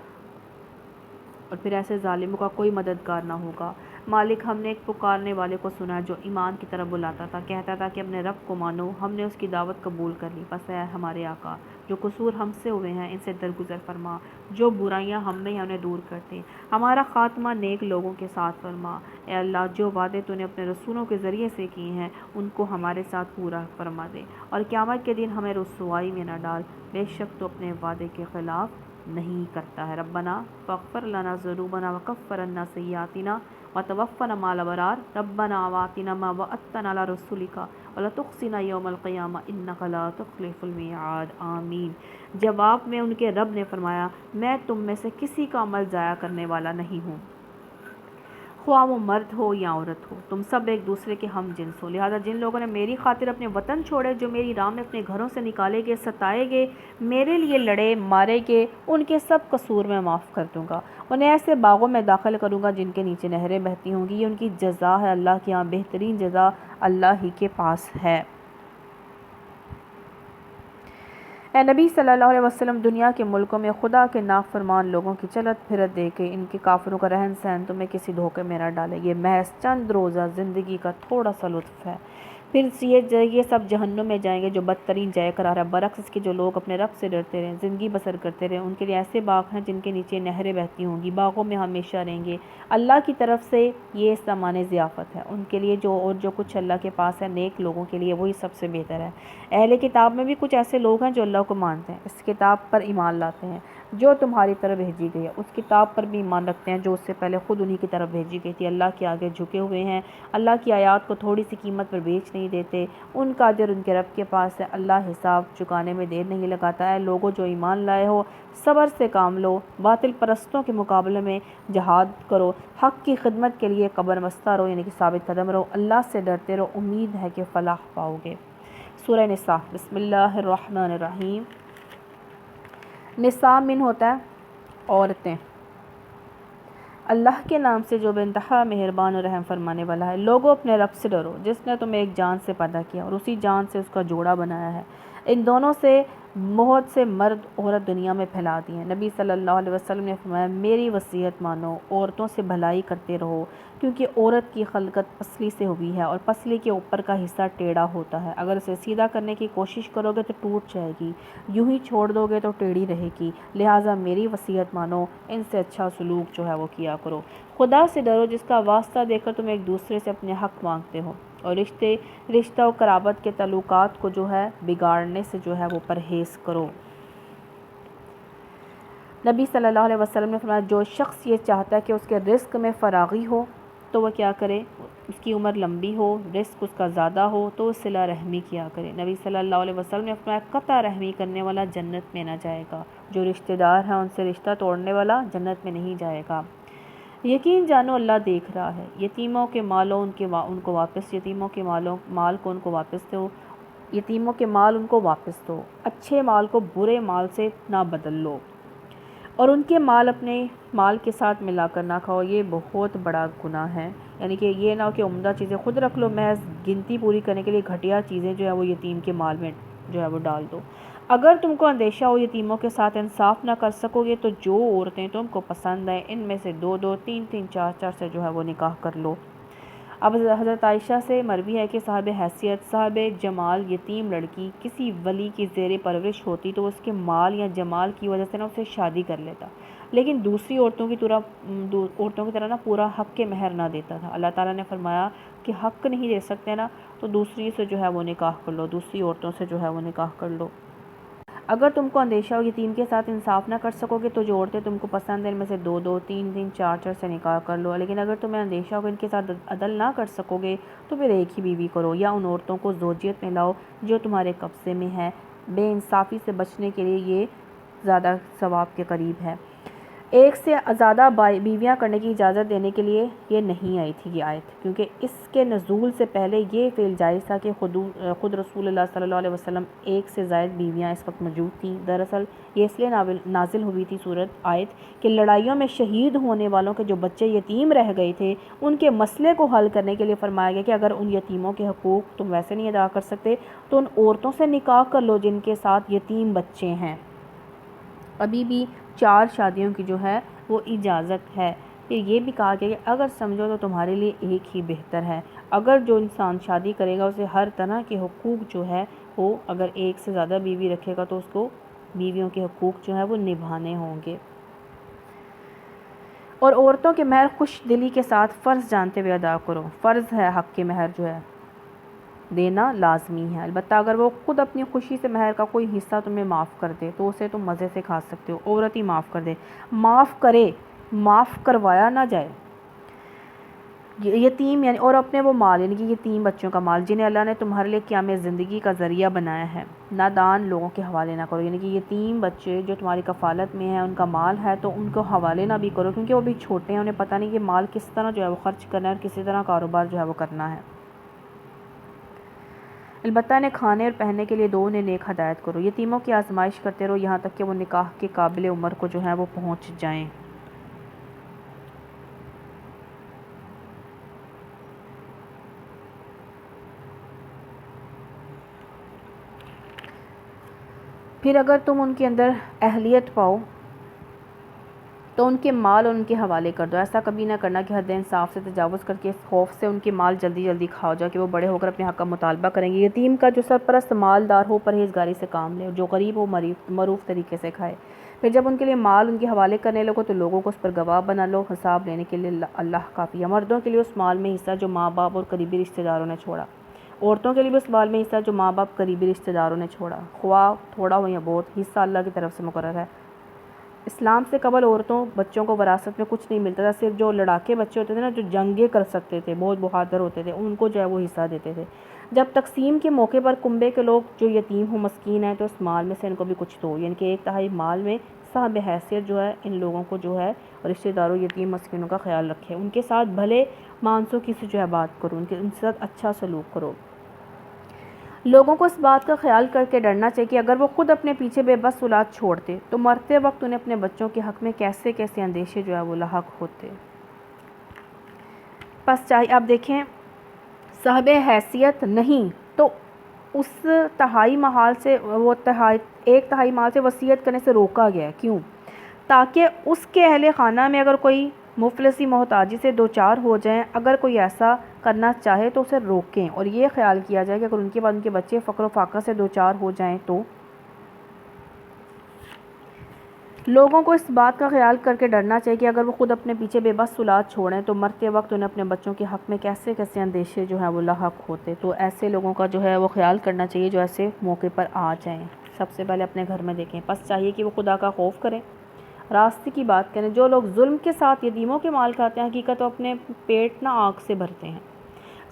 اور پھر ایسے ظالموں کا کوئی مددگار نہ ہوگا۔ مالک، ہم نے ایک پکارنے والے کو سنا جو ایمان کی طرف بلاتا تھا، کہتا تھا کہ اپنے رب کو مانو، ہم نے اس کی دعوت قبول کر لی۔ بس اے ہمارے آقا، جو قصور ہم سے ہوئے ہیں ان سے درگزر فرما، جو برائیاں ہم میں ہیں انہیں دور کرتے، ہمارا خاتمہ نیک لوگوں کے ساتھ فرما۔ اے اللہ، جو وعدے تو نے اپنے رسولوں کے ذریعے سے کیے ہیں ان کو ہمارے ساتھ پورا فرما دے، اور قیامت کے دن ہمیں رسوائی میں نہ ڈال، بے شک تو اپنے وعدے کے خلاف نہیں کرتا ہے۔ ربنا فاغفر لنا ذنوبنا وکفر عنا سیئاتنا وتوفنا مع الابرار ربنا وآتنا ما وعدتنا علی رسلک ولا تخزنا یوم القیامہ انک لا تخلف المیعاد۔ آمین۔ جواب میں ان کے رب نے فرمایا، میں تم میں سے کسی کا عمل ضائع کرنے والا نہیں ہوں، خواہ وہ مرد ہو یا عورت ہو، تم سب ایک دوسرے کے ہم جنس ہو، لہذا جن لوگوں نے میری خاطر اپنے وطن چھوڑے، جو میری راہ میں اپنے گھروں سے نکالے گئے، ستائے گئے، میرے لیے لڑے، مارے گئے، ان کے سب قصور میں معاف کر دوں گا، انہیں ایسے باغوں میں داخل کروں گا جن کے نیچے نہریں بہتی ہوں گی، یہ ان کی جزا ہے، اللہ کے ہاں بہترین جزا اللہ ہی کے پاس ہے۔ اے نبی صلی اللہ علیہ وسلم، دنیا کے ملکوں میں خدا کے نافرمان لوگوں کی چلت پھرت دے کے ان کے کافروں کا رہن سہن تمہیں کسی دھوکے میں نہ ڈالے، یہ محض چند روزہ زندگی کا تھوڑا سا لطف ہے، پھر یہ سب جہنم میں جائیں گے جو بدترین جائے قرار ہے۔ برعکس اس کے جو لوگ اپنے رب سے ڈرتے رہیں، زندگی بسر کرتے رہیں، ان کے لیے ایسے باغ ہیں جن کے نیچے نہریں بہتی ہوں گی، باغوں میں ہمیشہ رہیں گے، اللہ کی طرف سے یہ سامان ضیافت ہے ان کے لیے، جو کچھ اللہ کے پاس ہے نیک لوگوں کے لیے وہی سب سے بہتر ہے۔ اہل کتاب میں بھی کچھ ایسے لوگ ہیں جو اللہ کو مانتے ہیں، اس کتاب پر ایمان لاتے ہیں، جو تمہاری طرف بھیجی گئی ہے، اس کتاب پر بھی ایمان رکھتے ہیں جو اس سے پہلے خود انہی کی طرف بھیجی گئی تھی، اللہ کے آگے جھکے ہوئے ہیں، اللہ کی آیات کو تھوڑی سی قیمت پر بیچ نہیں دیتے، ان کا اجر ان کے رب کے پاس ہے، اللہ حساب چکانے میں دیر نہیں لگاتا ہے۔ لوگوں جو ایمان لائے ہو، صبر سے کام لو، باطل پرستوں کے مقابلے میں جہاد کرو، حق کی خدمت کے لیے قبر بستہ رہو، یعنی کہ ثابت قدم رہو، اللہ سے ڈرتے رہو، امید ہے کہ فلاح پاؤ گے۔ سورہ نساء، بسم اللہ الرحمن الرحیم۔ نساء من ہوتا ہے عورتیں، اللہ کے نام سے جو بے انتہا مہربان اور رحم فرمانے والا ہے۔ لوگوں اپنے رب سے ڈرو جس نے تمہیں ایک جان سے پیدا کیا اور اسی جان سے اس کا جوڑا بنایا ہے، ان دونوں سے بہت سے مرد عورت دنیا میں پھیلا دی ہیں۔ نبی صلی اللہ علیہ وسلم نے فرمایا، میری وصیت مانو، عورتوں سے بھلائی کرتے رہو، کیونکہ عورت کی خلقت پسلی سے ہوئی ہے اور پسلی کے اوپر کا حصہ ٹیڑھا ہوتا ہے، اگر اسے سیدھا کرنے کی کوشش کرو گے تو ٹوٹ جائے گی، یوں ہی چھوڑ دو گے تو ٹیڑھی رہے گی، لہٰذا میری وصیت مانو، ان سے اچھا سلوک جو ہے وہ کیا کرو۔ خدا سے ڈرو جس کا واسطہ دے کر تم ایک دوسرے سے اپنے حق مانگتے ہو، اور رشتہ و قرابت کے تعلقات کو جو ہے بگاڑنے سے جو ہے وہ پرہیز کرو۔ نبی صلی اللہ علیہ وسلم نے فرمایا، جو شخص یہ چاہتا ہے کہ اس کے رزق میں فراغی ہو تو وہ کیا کرے، اس کی عمر لمبی ہو، رزق اس کا زیادہ ہو تو وہ صلہ رحمی کیا کرے۔ نبی صلی اللہ علیہ وسلم نے فرمایا، قطع رحمی کرنے والا جنت میں نہ جائے گا، جو رشتہ دار ہیں ان سے رشتہ توڑنے والا جنت میں نہیں جائے گا۔ یقین جانو اللہ دیکھ رہا ہے، یتیموں کے مالوں ان کو واپس، یتیموں کے مال کو ان کو واپس دو، یتیموں کے مال ان کو واپس دو، اچھے مال کو برے مال سے نہ بدل لو، اور ان کے مال اپنے مال کے ساتھ ملا کر نہ کھاؤ، یہ بہت بڑا گناہ ہے۔ یعنی کہ یہ نہ ہو کہ عمدہ چیزیں خود رکھ لو، محض گنتی پوری کرنے کے لیے گھٹیا چیزیں جو ہے وہ یتیم کے مال میں جو ہے وہ ڈال دو۔ اگر تم کو اندیشہ ہو یتیموں کے ساتھ انصاف نہ کر سکو گے تو جو عورتیں تم کو پسند ہیں ان میں سے 2 3 4 سے جو ہے وہ نکاح کر لو۔ اب حضرت عائشہ سے مروی ہے کہ صاحب حیثیت، صاحب جمال یتیم لڑکی کسی ولی کی زیر پرورش ہوتی تو اس کے مال یا جمال کی وجہ سے اسے شادی کر لیتا، لیکن دوسری عورتوں کی طرح نہ پورا حق کے مہر نہ دیتا تھا۔ اللہ تعالیٰ نے فرمایا کہ حق نہیں دے سکتے نا تو دوسری سے جو ہے وہ نکاح کر لو، دوسری عورتوں سے جو ہے وہ نکاح کر لو۔ اگر تم کو اندیشہ ہو یتیم کے ساتھ انصاف نہ کر سکو گے تو جو عورتیں تم کو پسند ہیں ان میں سے 2 3 4 سے نکاح کر لو، لیکن اگر تمہیں اندیشہ ہو کہ ان کے ساتھ عدل نہ کر سکو گے تو پھر ایک ہی بیوی کرو، یا ان عورتوں کو زوجیت میں لاؤ جو تمہارے قبضے میں ہے۔ بے انصافی سے بچنے کے لیے یہ زیادہ ثواب کے قریب ہے۔ ایک سے زیادہ بیویاں کرنے کی اجازت دینے کے لیے یہ نہیں آئی تھی یہ آیت، کیونکہ اس کے نزول سے پہلے یہ فعل جائز تھا کہ خود رسول اللہ صلی اللہ علیہ وسلم ایک سے زائد بیویاں اس وقت موجود تھیں۔ دراصل یہ اس لیے نازل ہوئی تھی آیت کہ لڑائیوں میں شہید ہونے والوں کے جو بچے یتیم رہ گئے تھے ان کے مسئلے کو حل کرنے کے لیے فرمایا گیا کہ اگر ان یتیموں کے حقوق تم ویسے نہیں ادا کر سکتے تو ان عورتوں سے نکاح کر لو جن کے ساتھ یتیم بچے ہیں۔ ابھی بھی 4 شادیوں کی جو ہے وہ اجازت ہے۔ پھر یہ بھی کہا گیا کہ اگر سمجھو تو تمہارے لیے ایک ہی بہتر ہے، اگر جو انسان شادی کرے گا اسے ہر طرح کے حقوق جو ہے وہ، اگر ایک سے زیادہ بیوی رکھے گا تو اس کو بیویوں کے حقوق جو ہے وہ نبھانے ہوں گے۔ اور عورتوں کے مہر خوش دلی کے ساتھ فرض جانتے ہوئے ادا کرو، فرض ہے حق کے مہر جو ہے دینا لازمی ہے، البتہ اگر وہ خود اپنی خوشی سے مہر کا کوئی حصہ تمہیں معاف کر دے تو اسے تم مزے سے کھا سکتے ہو، عورت ہی معاف کر دے، معاف کرے، معاف کروایا نہ جائے۔ یتیم یعنی اور اپنے وہ مال یعنی کہ یتیم بچوں کا مال جنہیں اللہ نے تمہارے لیے قیام زندگی کا ذریعہ بنایا ہے نادان لوگوں کے حوالے نہ کرو، یعنی کہ یتیم بچے جو تمہاری کفالت میں ہیں ان کا مال ہے تو ان کو حوالے نہ بھی کرو، کیونکہ وہ بھی چھوٹے ہیں، انہیں پتہ نہیں کہ مال کس طرح جو ہے وہ خرچ کرنا ہے اور کسی طرح کاروبار جو ہے وہ کرنا ہے۔ البتہ انہیں کھانے اور پہننے کے لیے دو، انہیں نیک ہدایت کرو، یتیموں کی آزمائش کرتے رہو یہاں تک کہ وہ نکاح کے قابل عمر کو جو ہے وہ پہنچ جائیں۔ پھر اگر تم ان کے اندر اہلیت پاؤ تو ان کے مال اور ان کے حوالے کر دو، ایسا کبھی نہ کرنا کہ حد انصاف سے تجاوز کر کے اس خوف سے ان کے مال جلدی جلدی کھاؤ جا کہ وہ بڑے ہو کر اپنے حق کا مطالبہ کریں گے۔ یتیم کا جو سرپرست مالدار ہو پرہیزگاری سے کام لے، اور جو غریب ہو معروف طریقے سے کھائے۔ پھر جب ان کے لیے مال ان کے حوالے کرنے لگو تو لوگوں کو اس پر گواہ بنا لو، حساب لینے کے لیے اللہ کافی ہے۔ مردوں کے لیے اس مال میں حصہ جو ماں باپ اور قریبی رشتہ داروں نے چھوڑا، عورتوں کے لیے بھی اس مال میں حصہ جو ماں باپ قریبی رشتہ داروں نے چھوڑا، خواہ تھوڑا ہو یا بہت، حصہ اللہ کی طرف سے مقرر ہے۔ اسلام سے قبل عورتوں بچوں کو وراثت میں کچھ نہیں ملتا تھا، صرف جو لڑاکے بچے ہوتے تھے نا، جو جنگیں کر سکتے تھے، بہت بہادر ہوتے تھے، ان کو جو ہے وہ حصہ دیتے تھے۔ جب تقسیم کے موقع پر کنبے کے لوگ جو یتیم ہوں، مسکین ہیں، تو اس مال میں سے ان کو بھی کچھ دو، یعنی کہ 1/3 مال میں صاحب حیثیت جو ہے ان لوگوں کو جو ہے رشتہ داروں، یتیم مسکینوں کا خیال رکھے، ان کے ساتھ بھلے مانسو کی سے جو ہے بات کرو، ان کے ساتھ اچھا سلوک کرو۔ لوگوں کو اس بات کا خیال کر کے ڈرنا چاہیے کہ اگر وہ خود اپنے پیچھے بے بس اولاد چھوڑتے تو مرتے وقت انہیں اپنے بچوں کے حق میں کیسے کیسے اندیشے جو ہے وہ لاحق ہوتے۔ بس چاہیے آپ دیکھیں، صاحب حیثیت نہیں تو اس تہائی محال سے وہ 1/3 مال سے وصیت کرنے سے روکا گیا ہے۔ کیوں؟ تاکہ اس کے اہل خانہ میں اگر کوئی مفلسی محتاجی سے دوچار ہو جائیں، اگر کوئی ایسا کرنا چاہے تو اسے روکیں، اور یہ خیال کیا جائے کہ اگر ان کے بعد ان کے بچے فقر و فاقہ سے دوچار ہو جائیں تو لوگوں کو اس بات کا خیال کر کے ڈرنا چاہیے کہ اگر وہ خود اپنے پیچھے بے بس اولاد چھوڑیں تو مرتے وقت انہیں اپنے بچوں کے حق میں کیسے کیسے اندیشے جو ہیں وہ لاحق ہوتے۔ تو ایسے لوگوں کا جو ہے وہ خیال کرنا چاہیے جو ایسے موقع پر آ جائیں۔ سب سے پہلے اپنے گھر میں دیکھیں، پس چاہیے کہ وہ خدا کا خوف کریں، راستے کی بات کریں۔ جو لوگ ظلم کے ساتھ یتیموں کے مال کھاتے ہیں، حقیقت تو اپنے پیٹ نہ آگ سے بھرتے ہیں،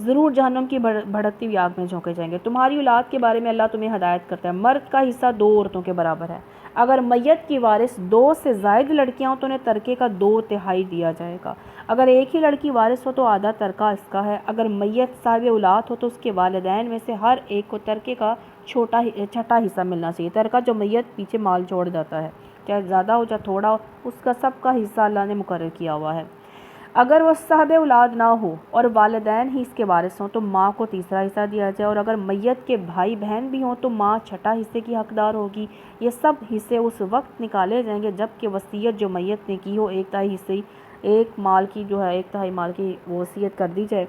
ضرور جہنم کی بھڑکتی ہوئی آگ میں جھونکے جائیں گے۔ تمہاری اولاد کے بارے میں اللہ تمہیں ہدایت کرتا ہے، مرد کا حصہ 2 عورتوں کے برابر ہے۔ اگر میت کی وارث 2 سے زائد لڑکیاں ہوں تو انہیں ترکے کا 2/3 دیا جائے گا۔ اگر ایک ہی لڑکی وارث ہو تو آدھا ترکہ اس کا ہے۔ اگر میت صاحب اولاد ہو تو اس کے والدین میں سے ہر ایک کو ترکے کا چھٹا حصہ ملنا چاہیے۔ ترکہ جو میت پیچھے مال چھوڑ جاتا ہے، چاہے زیادہ ہو چاہے تھوڑا ہو، اس کا سب کا حصہ اللہ نے مقرر کیا ہوا ہے۔ اگر وہ صاحب اولاد نہ ہو اور والدین ہی اس کے وارث ہوں تو ماں کو تیسرا حصہ دیا جائے، اور اگر میت کے بھائی بہن بھی ہوں تو ماں چھٹا حصے کی حقدار ہوگی۔ یہ سب حصے اس وقت نکالے جائیں گے جب کہ وصیت جو میت نے کی ہو 1/3 حصے 1/3 مال کی وصیت کر دی جائے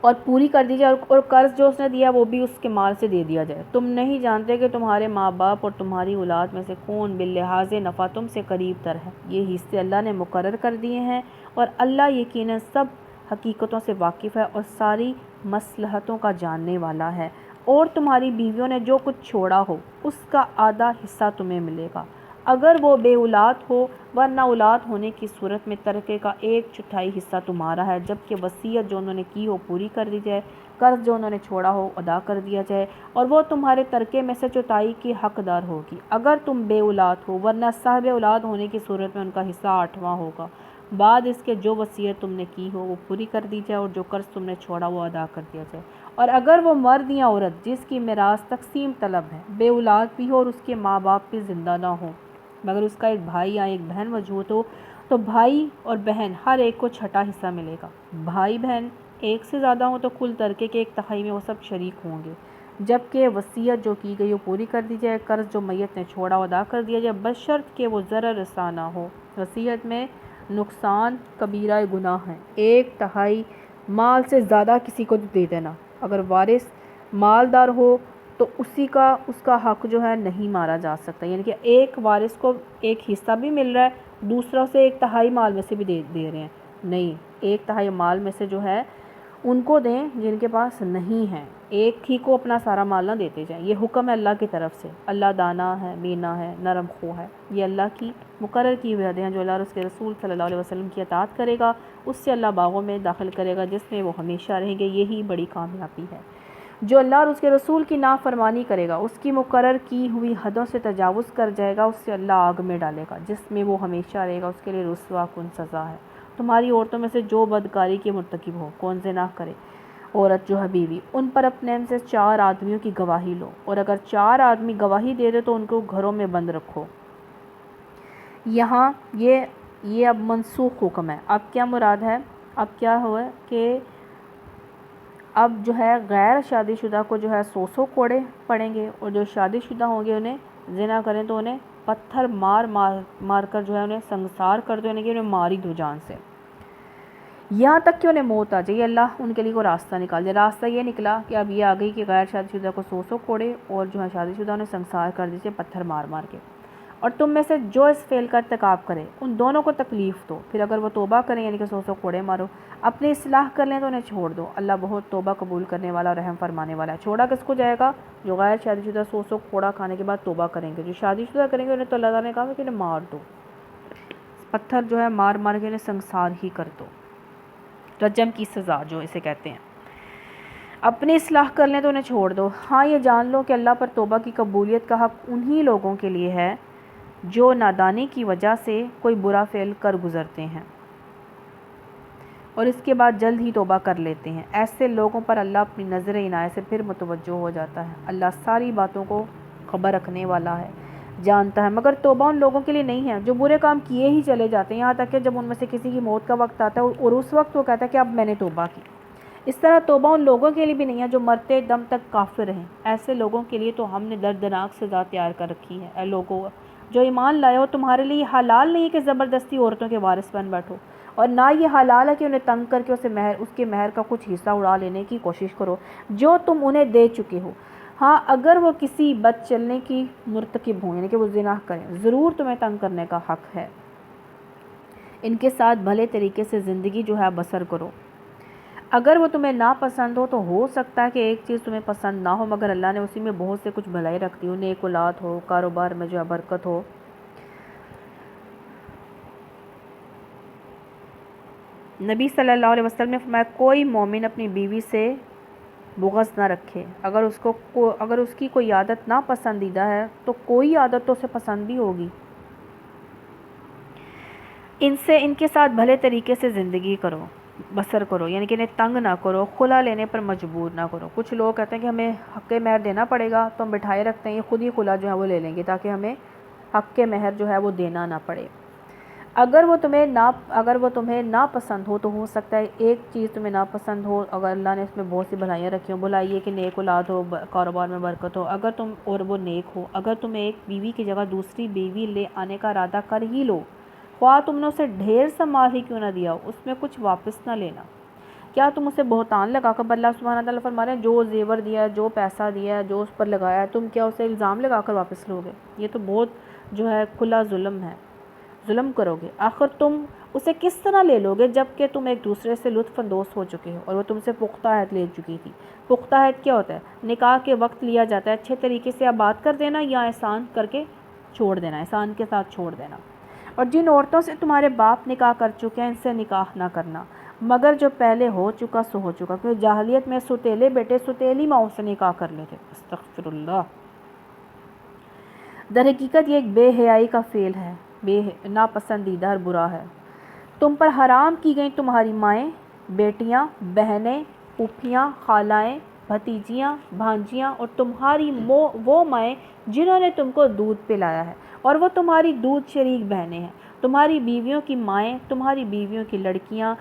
اور پوری کر دی جائے، اور قرض جو اس نے دیا وہ بھی اس کے مال سے دے دیا جائے۔ تم نہیں جانتے کہ تمہارے ماں باپ اور تمہاری اولاد میں سے کون باللحاظ نفع تم سے قریب تر ہے۔ یہ حصے اللہ نے مقرر کر دیے ہیں، اور اللہ یقیناً سب حقیقتوں سے واقف ہے اور ساری مصلحتوں کا جاننے والا ہے۔ اور تمہاری بیویوں نے جو کچھ چھوڑا ہو اس کا آدھا حصہ تمہیں ملے گا اگر وہ بے اولاد ہو، ورنہ اولاد ہونے کی صورت میں ترکے کا 1/4 حصہ تمہارا ہے، جبکہ وصیت جو انہوں نے کی ہو پوری کر دی جائے، قرض جو انہوں نے چھوڑا ہو ادا کر دیا جائے، اور وہ تمہارے ترکے میں سے 1/4 کی حقدار ہوگی اگر تم بے اولاد ہو، ورنہ صاحب اولاد ہونے کی صورت میں ان کا حصہ 8واں ہوگا۔ بعد اس کے جو وصیت تم نے کی ہو وہ پوری کر دی جائے، اور جو قرض تم نے چھوڑا وہ ادا کر دیا جائے۔ اور اگر وہ مرد یا عورت جس کی میراث تقسیم طلب ہے بے اولاد بھی ہو اور اس کے ماں باپ بھی زندہ نہ ہوں، مگر اس کا ایک بھائی یا ایک بہن موجود ہو، تو بھائی اور بہن ہر ایک کو چھٹا حصہ ملے گا۔ بھائی بہن ایک سے زیادہ ہوں تو کل ترکے کے 1/3 میں وہ سب شریک ہوں گے، جبکہ وصیت جو کی گئی وہ پوری کر دی جائے، قرض جو میت نے چھوڑا وہ ادا کر دیا جائے، بشرط کہ وہ ضرر رساں نہ ہو۔ وصیت میں نقصان کبیرہ گناہ ہے، 1/3 مال سے زیادہ کسی کو دے دینا۔ اگر وارث مالدار ہو تو اس کا حق جو ہے نہیں مارا جا سکتا، یعنی کہ ایک وارث کو ایک حصہ بھی مل رہا ہے، دوسروں سے 1/3 مال میں سے بھی دے رہے ہیں، نہیں، 1/3 مال میں سے جو ہے ان کو دیں جن کے پاس نہیں ہے، ایک ہی کو اپنا سارا مال نہ دیتے جائیں۔ یہ حکم ہے اللہ کی طرف سے۔ اللہ دانا ہے، بینا ہے، نرم خو ہے، یہ اللہ کی مقرر کی ہوئی حدیں ہیں۔ جو اللہ اور اس کے رسول صلی اللہ علیہ وسلم کی اطاعت کرے گا اس سے اللہ باغوں میں داخل کرے گا جس میں وہ ہمیشہ رہیں گے، یہی بڑی کامیابی ہے۔ جو اللہ اور اس کے رسول کی نافرمانی کرے گا، اس کی مقرر کی ہوئی حدوں سے تجاوز کر جائے گا، اس سے اللہ آگ میں ڈالے گا جس میں وہ ہمیشہ رہے گا، اس کے لیے رسوا کن سزا ہے۔ تمہاری عورتوں میں سے جو بدکاری کی مرتکب ہو، کون زنا کرے، عورت جو ہے بیوی، ان پر اپنے سے 4 آدمیوں کی گواہی لو، اور اگر 4 آدمی گواہی دے دے تو ان کو گھروں میں بند رکھو۔ یہاں یہ اب منسوخ حکم ہے۔ اب کیا مراد ہے؟ اب کیا ہوا کہ اب جو ہے غیر شادی شدہ کو جو ہے 100 کوڑے پڑیں گے، اور جو شادی شدہ ہوں گے انہیں زنا کریں تو انہیں پتھر مار کر جو ہے انہیں سنگسار کر دو، یعنی کہ انہیں ماری دو جان سے، یہاں تک کہ انہیں موت آ جائے۔ اللہ ان کے لیے کوئی راستہ نکال دے۔ راستہ یہ نکلا کہ اب یہ آ گئی کہ غیر شادی شدہ کو 100 کوڑے اور جو ہے شادی شدہ انہیں سنگسار کر دیجیے پتھر مار کے۔ اور تم میں سے جو اس فعل کا ارتکاب کرے ان دونوں کو تکلیف دو، پھر اگر وہ توبہ کریں یعنی کہ 100 کوڑے مارو، اپنی اصلاح کر لیں تو انہیں چھوڑ دو، اللہ بہت توبہ قبول کرنے والا اور رحم فرمانے والا ہے۔ چھوڑا کس کو جائے گا؟ جو غیر شادی شدہ 100 کوڑا کھانے کے بعد توبہ کریں گے۔ جو شادی شدہ کریں گے انہیں تو اللہ تعالیٰ نے کہا کہ انہیں مار دو، پتھر جو ہے مار مار کے انہیں سنسار ہی کر دو، رجم کی سزا جو اسے کہتے ہیں۔ اپنی اصلاح کر لیں تو انہیں چھوڑ دو۔ ہاں یہ جان لو کہ اللہ پر توبہ کی قبولیت کا حق انہی لوگوں کے لیے ہے جو نادانی کی وجہ سے کوئی برا فعل کر گزرتے ہیں اور اس کے بعد جلد ہی توبہ کر لیتے ہیں۔ ایسے لوگوں پر اللہ اپنی نظر عنایت سے پھر متوجہ ہو جاتا ہے۔ اللہ ساری باتوں کو خبر رکھنے والا ہے، جانتا ہے، مگر توبہ ان لوگوں کے لیے نہیں ہے جو برے کام کیے ہی چلے جاتے ہیں، یہاں تک کہ جب ان میں سے کسی کی موت کا وقت آتا ہے اور اس وقت وہ کہتا ہے کہ اب میں نے توبہ کی۔ اس طرح توبہ ان لوگوں کے لیے بھی نہیں ہے جو مرتے دم تک کافر رہیں۔ ایسے لوگوں کے لیے تو ہم نے دردناک سزا تیار کر رکھی ہے۔ اے لوگوں جو ایمان لائے ہو، تمہارے لیے حلال نہیں ہے کہ زبردستی عورتوں کے وارث بن بیٹھو، اور نہ یہ حلال ہے کہ انہیں تنگ کر کے اس کے مہر کا کچھ حصہ اڑا لینے کی کوشش کرو جو تم انہیں دے چکے ہو۔ ہاں اگر وہ کسی بد چلنے کی مرتکب ہوں یعنی کہ وہ زنا کریں، ضرور تمہیں تنگ کرنے کا حق ہے۔ ان کے ساتھ بھلے طریقے سے زندگی جو ہے بسر کرو۔ اگر وہ تمہیں ناپسند ہو سکتا ہے کہ ایک چیز تمہیں پسند نہ ہو، مگر اللہ نے اسی میں بہت سے کچھ بھلائی رکھ دی ہو، نیک اولاد ہو، کاروبار میں جو ہے برکت ہو۔ نبی صلی اللہ علیہ وسلم نے فرمایا کوئی مومن اپنی بیوی سے بغض نہ رکھے، اگر اس کی کوئی عادت ناپسندیدہ ہے تو کوئی عادت تو اسے پسند بھی ہوگی۔ ان کے ساتھ بھلے طریقے سے زندگی بسر کرو، یعنی کہ انہیں تنگ نہ کرو، خلا لینے پر مجبور نہ کرو۔ کچھ لوگ کہتے ہیں کہ ہمیں حق مہر دینا پڑے گا تو ہم بٹھائے رکھتے ہیں، یہ خود ہی خلا جو ہے وہ لے لیں گے تاکہ ہمیں حق مہر جو ہے وہ دینا نہ پڑے۔ اگر وہ تمہیں ناپسند ہو تو ہو سکتا ہے ایک چیز تمہیں ناپسند ہو، اگر اللہ نے اس میں بہت سی بھلائیاں رکھی ہوں، بھلائی یہ کہ نیک اولاد ہو، کاروبار میں برکت ہو، اور وہ نیک ہو۔ اگر تم ایک بیوی کی جگہ دوسری بیوی لے آنے کا ارادہ کر ہی لو، خواہ تم نے اسے ڈھیر سا مال ہی کیوں نہ دیا ہو، اس میں کچھ واپس نہ لینا۔ کیا تم اسے بہتان لگا کر، اللہ سبحانہ تعالیٰ فرما رہے ہیں جو زیور دیا ہے، جو پیسہ دیا ہے، جو اس پر لگایا ہے، تم کیا اسے الزام لگا کر واپس لوگے؟ یہ تو بہت جو ہے کھلا ظلم ہے، ظلم کرو گے۔ آخر تم اسے کس طرح لے لوگے جب کہ تم ایک دوسرے سے لطف اندوز ہو چکے ہو اور وہ تم سے پختہ عہد لے چکی تھی۔ پختہ عہد کیا ہوتا ہے؟ نکاح کے وقت لیا جاتا ہے، اچھے طریقے سے بات کر دینا یا احسان کر کے چھوڑ دینا، احسان کے ساتھ چھوڑ دینا۔ اور جن عورتوں سے تمہارے باپ نکاح کر چکے ہیں ان سے نکاح نہ کرنا، مگر جو پہلے ہو چکا سو ہو چکا، کیونکہ جاہلیت میں ستیلے بیٹے ستیلی ماؤں سے نکاح کر لیتے۔ استغفر اللہ۔ در حقیقت یہ ایک بے حیائی کا فعل ہے، ناپسندیدہ اور برا ہے۔ تم پر حرام کی گئیں تمہاری مائیں، بیٹیاں، بہنیں، پھوپھیاں، خالائیں، بھتیجیاں، بھانجیاں، اور تمہاری وہ مائیں جنہوں نے تم کو دودھ پلایا ہے، اور وہ تمہاری دودھ شریک بہنیں ہیں، تمہاری بیویوں کی مائیں، تمہاری بیویوں کی لڑکیاں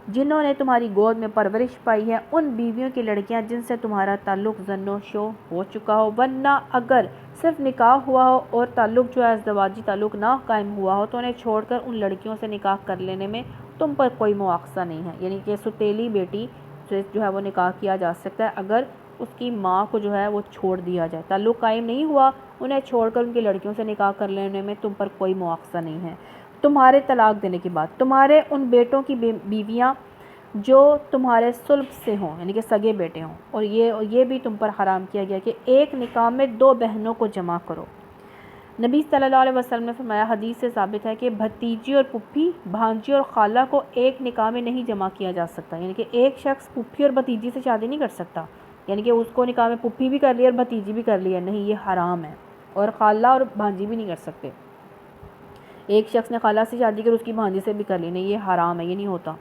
جنہوں نے تمہاری گود میں پرورش پائی ہے، ان بیویوں کی لڑکیاں جن سے تمہارا تعلق زن و شو ہو چکا ہو، ورنہ اگر صرف نکاح ہوا ہو اور تعلق جو ہے ازدواجی تعلق نہ قائم ہوا ہو تو انہیں چھوڑ کر ان لڑکیوں سے نکاح کر لینے میں تم پر کوئی مواخذہ نہیں ہے۔ یعنی کہ ستیلی بیٹی سے جو ہے وہ نکاح کیا جا سکتا ہے اگر اس کی ماں کو جو ہے وہ چھوڑ دیا جائے، تعلق قائم نہیں ہوا، انہیں چھوڑ کر ان کی لڑکیوں سے نکاح کر لینے میں تم پر کوئی مواخذہ نہیں ہے۔ تمہارے طلاق دینے کے بعد تمہارے ان بیٹوں کی بیویاں جو تمہارے صلب سے ہوں یعنی کہ سگے بیٹے ہوں، اور یہ بھی تم پر حرام کیا گیا کہ ایک نکاح میں 2 بہنوں کو جمع کرو۔ نبی صلی اللہ علیہ وسلم نے فرمایا، حدیث سے ثابت ہے کہ بھتیجی اور پھوپھی، بھانجی اور خالہ کو ایک نکاح میں نہیں جمع کیا جا سکتا، یعنی کہ ایک شخص پھوپھی اور بھتیجی سے شادی نہیں کر سکتا، یعنی کہ اس کو نکاح میں پھوپھی بھی کر لی اور بھتیجی بھی کر لی ہے، نہیں، یہ حرام ہے۔ اور خالہ اور بھانجی بھی نہیں کر سکتے، ایک شخص نے خالہ سے شادی کر اس کی بھانجی سے بھی کر لی، نہیں، یہ حرام ہے، یہ نہیں ہوتا۔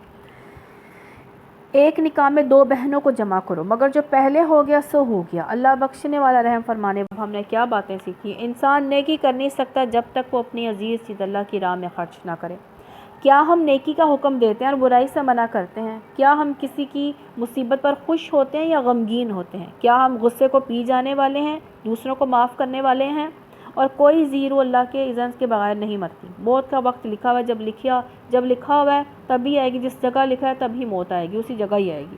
ایک نکاح میں 2 بہنوں کو جمع کرو، مگر جو پہلے ہو گیا سو ہو گیا، اللہ بخشنے والا رحم فرمانے والا۔ ہم نے کیا باتیں سیکھی؟ انسان نیکی کر نہیں سکتا جب تک وہ اپنی عزیز چیز اللہ کی راہ میں خرچ نہ کرے۔ کیا ہم نیکی کا حکم دیتے ہیں اور برائی سے منع کرتے ہیں؟ کیا ہم کسی کی مصیبت پر خوش ہوتے ہیں یا غمگین ہوتے ہیں؟ کیا ہم غصے کو پی جانے والے ہیں، دوسروں کو معاف کرنے والے ہیں؟ اور کوئی زیرو اللہ کے اذن کے بغیر نہیں مرتی۔ موت کا وقت لکھا ہوا ہے، جب لکھا ہوا ہے تبھی آئے گی، جس جگہ لکھا ہے تبھی موت آئے گی، اسی جگہ ہی آئے گی۔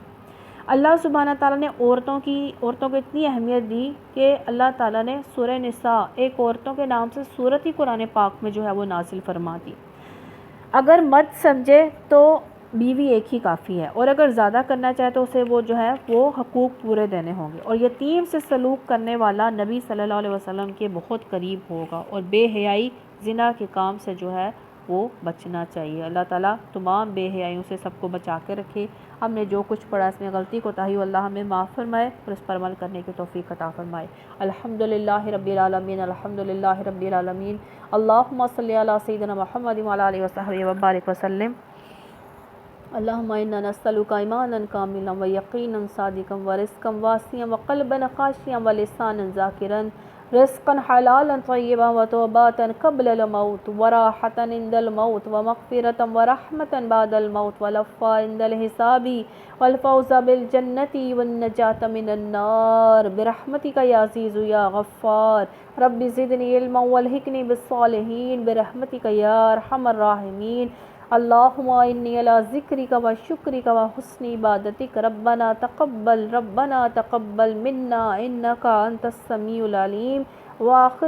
اللہ سبحانہ تعالیٰ نے عورتوں کو اتنی اہمیت دی کہ اللہ تعالیٰ نے سورہ نساء ایک عورتوں کے نام سے سورت ہی قرآن پاک میں جو ہے وہ نازل فرما دی۔ اگر مرد سمجھے تو بیوی ایک ہی کافی ہے، اور اگر زیادہ کرنا چاہے تو اسے وہ جو ہے وہ حقوق پورے دینے ہوں گے، اور یتیم سے سلوک کرنے والا نبی صلی اللہ علیہ وسلم کے بہت قریب ہوگا، اور بے حیائی زنا کے کام سے جو ہے وہ بچنا چاہیے۔ اللہ تعالیٰ تمام بے حیائیوں سے سب کو بچا کے رکھے۔ ہم نے جو کچھ پڑھا اس میں غلطی کوتاہی ہو اللہ ہمیں معاف فرمائے اور اس پر عمل کرنے کی توفیق عطا فرمائے۔ الحمدللہ رب العالمین، الحمدللہ رب العالمین، اللہم صلی علی سیدنا محمد وعلی آلہ وصحبہ وبارک وسلم۔ اللہم انا نسألک ایمانا کاملا ویقینا صادقا ورزقا واسعا وقلبا خاشعا ولسانا ذاکرا، رزقا حلالا طیبا وتوباتا قبل الموت وراحة عند الموت ومغفرة ورحمة بعد الموت ولفا عند الحساب والفوز بالجنة والنجاة من النار برحمتك یا عزیز یا غفار۔ رب زدنی علما والحقنی بالصالحین برحمتك یا ارحم الراحمین۔ اللہم انی علی ذکرک و شکرک و حسن عبادتک، ربنا تقبل منا انک انت السمیع العلیم۔ وآخر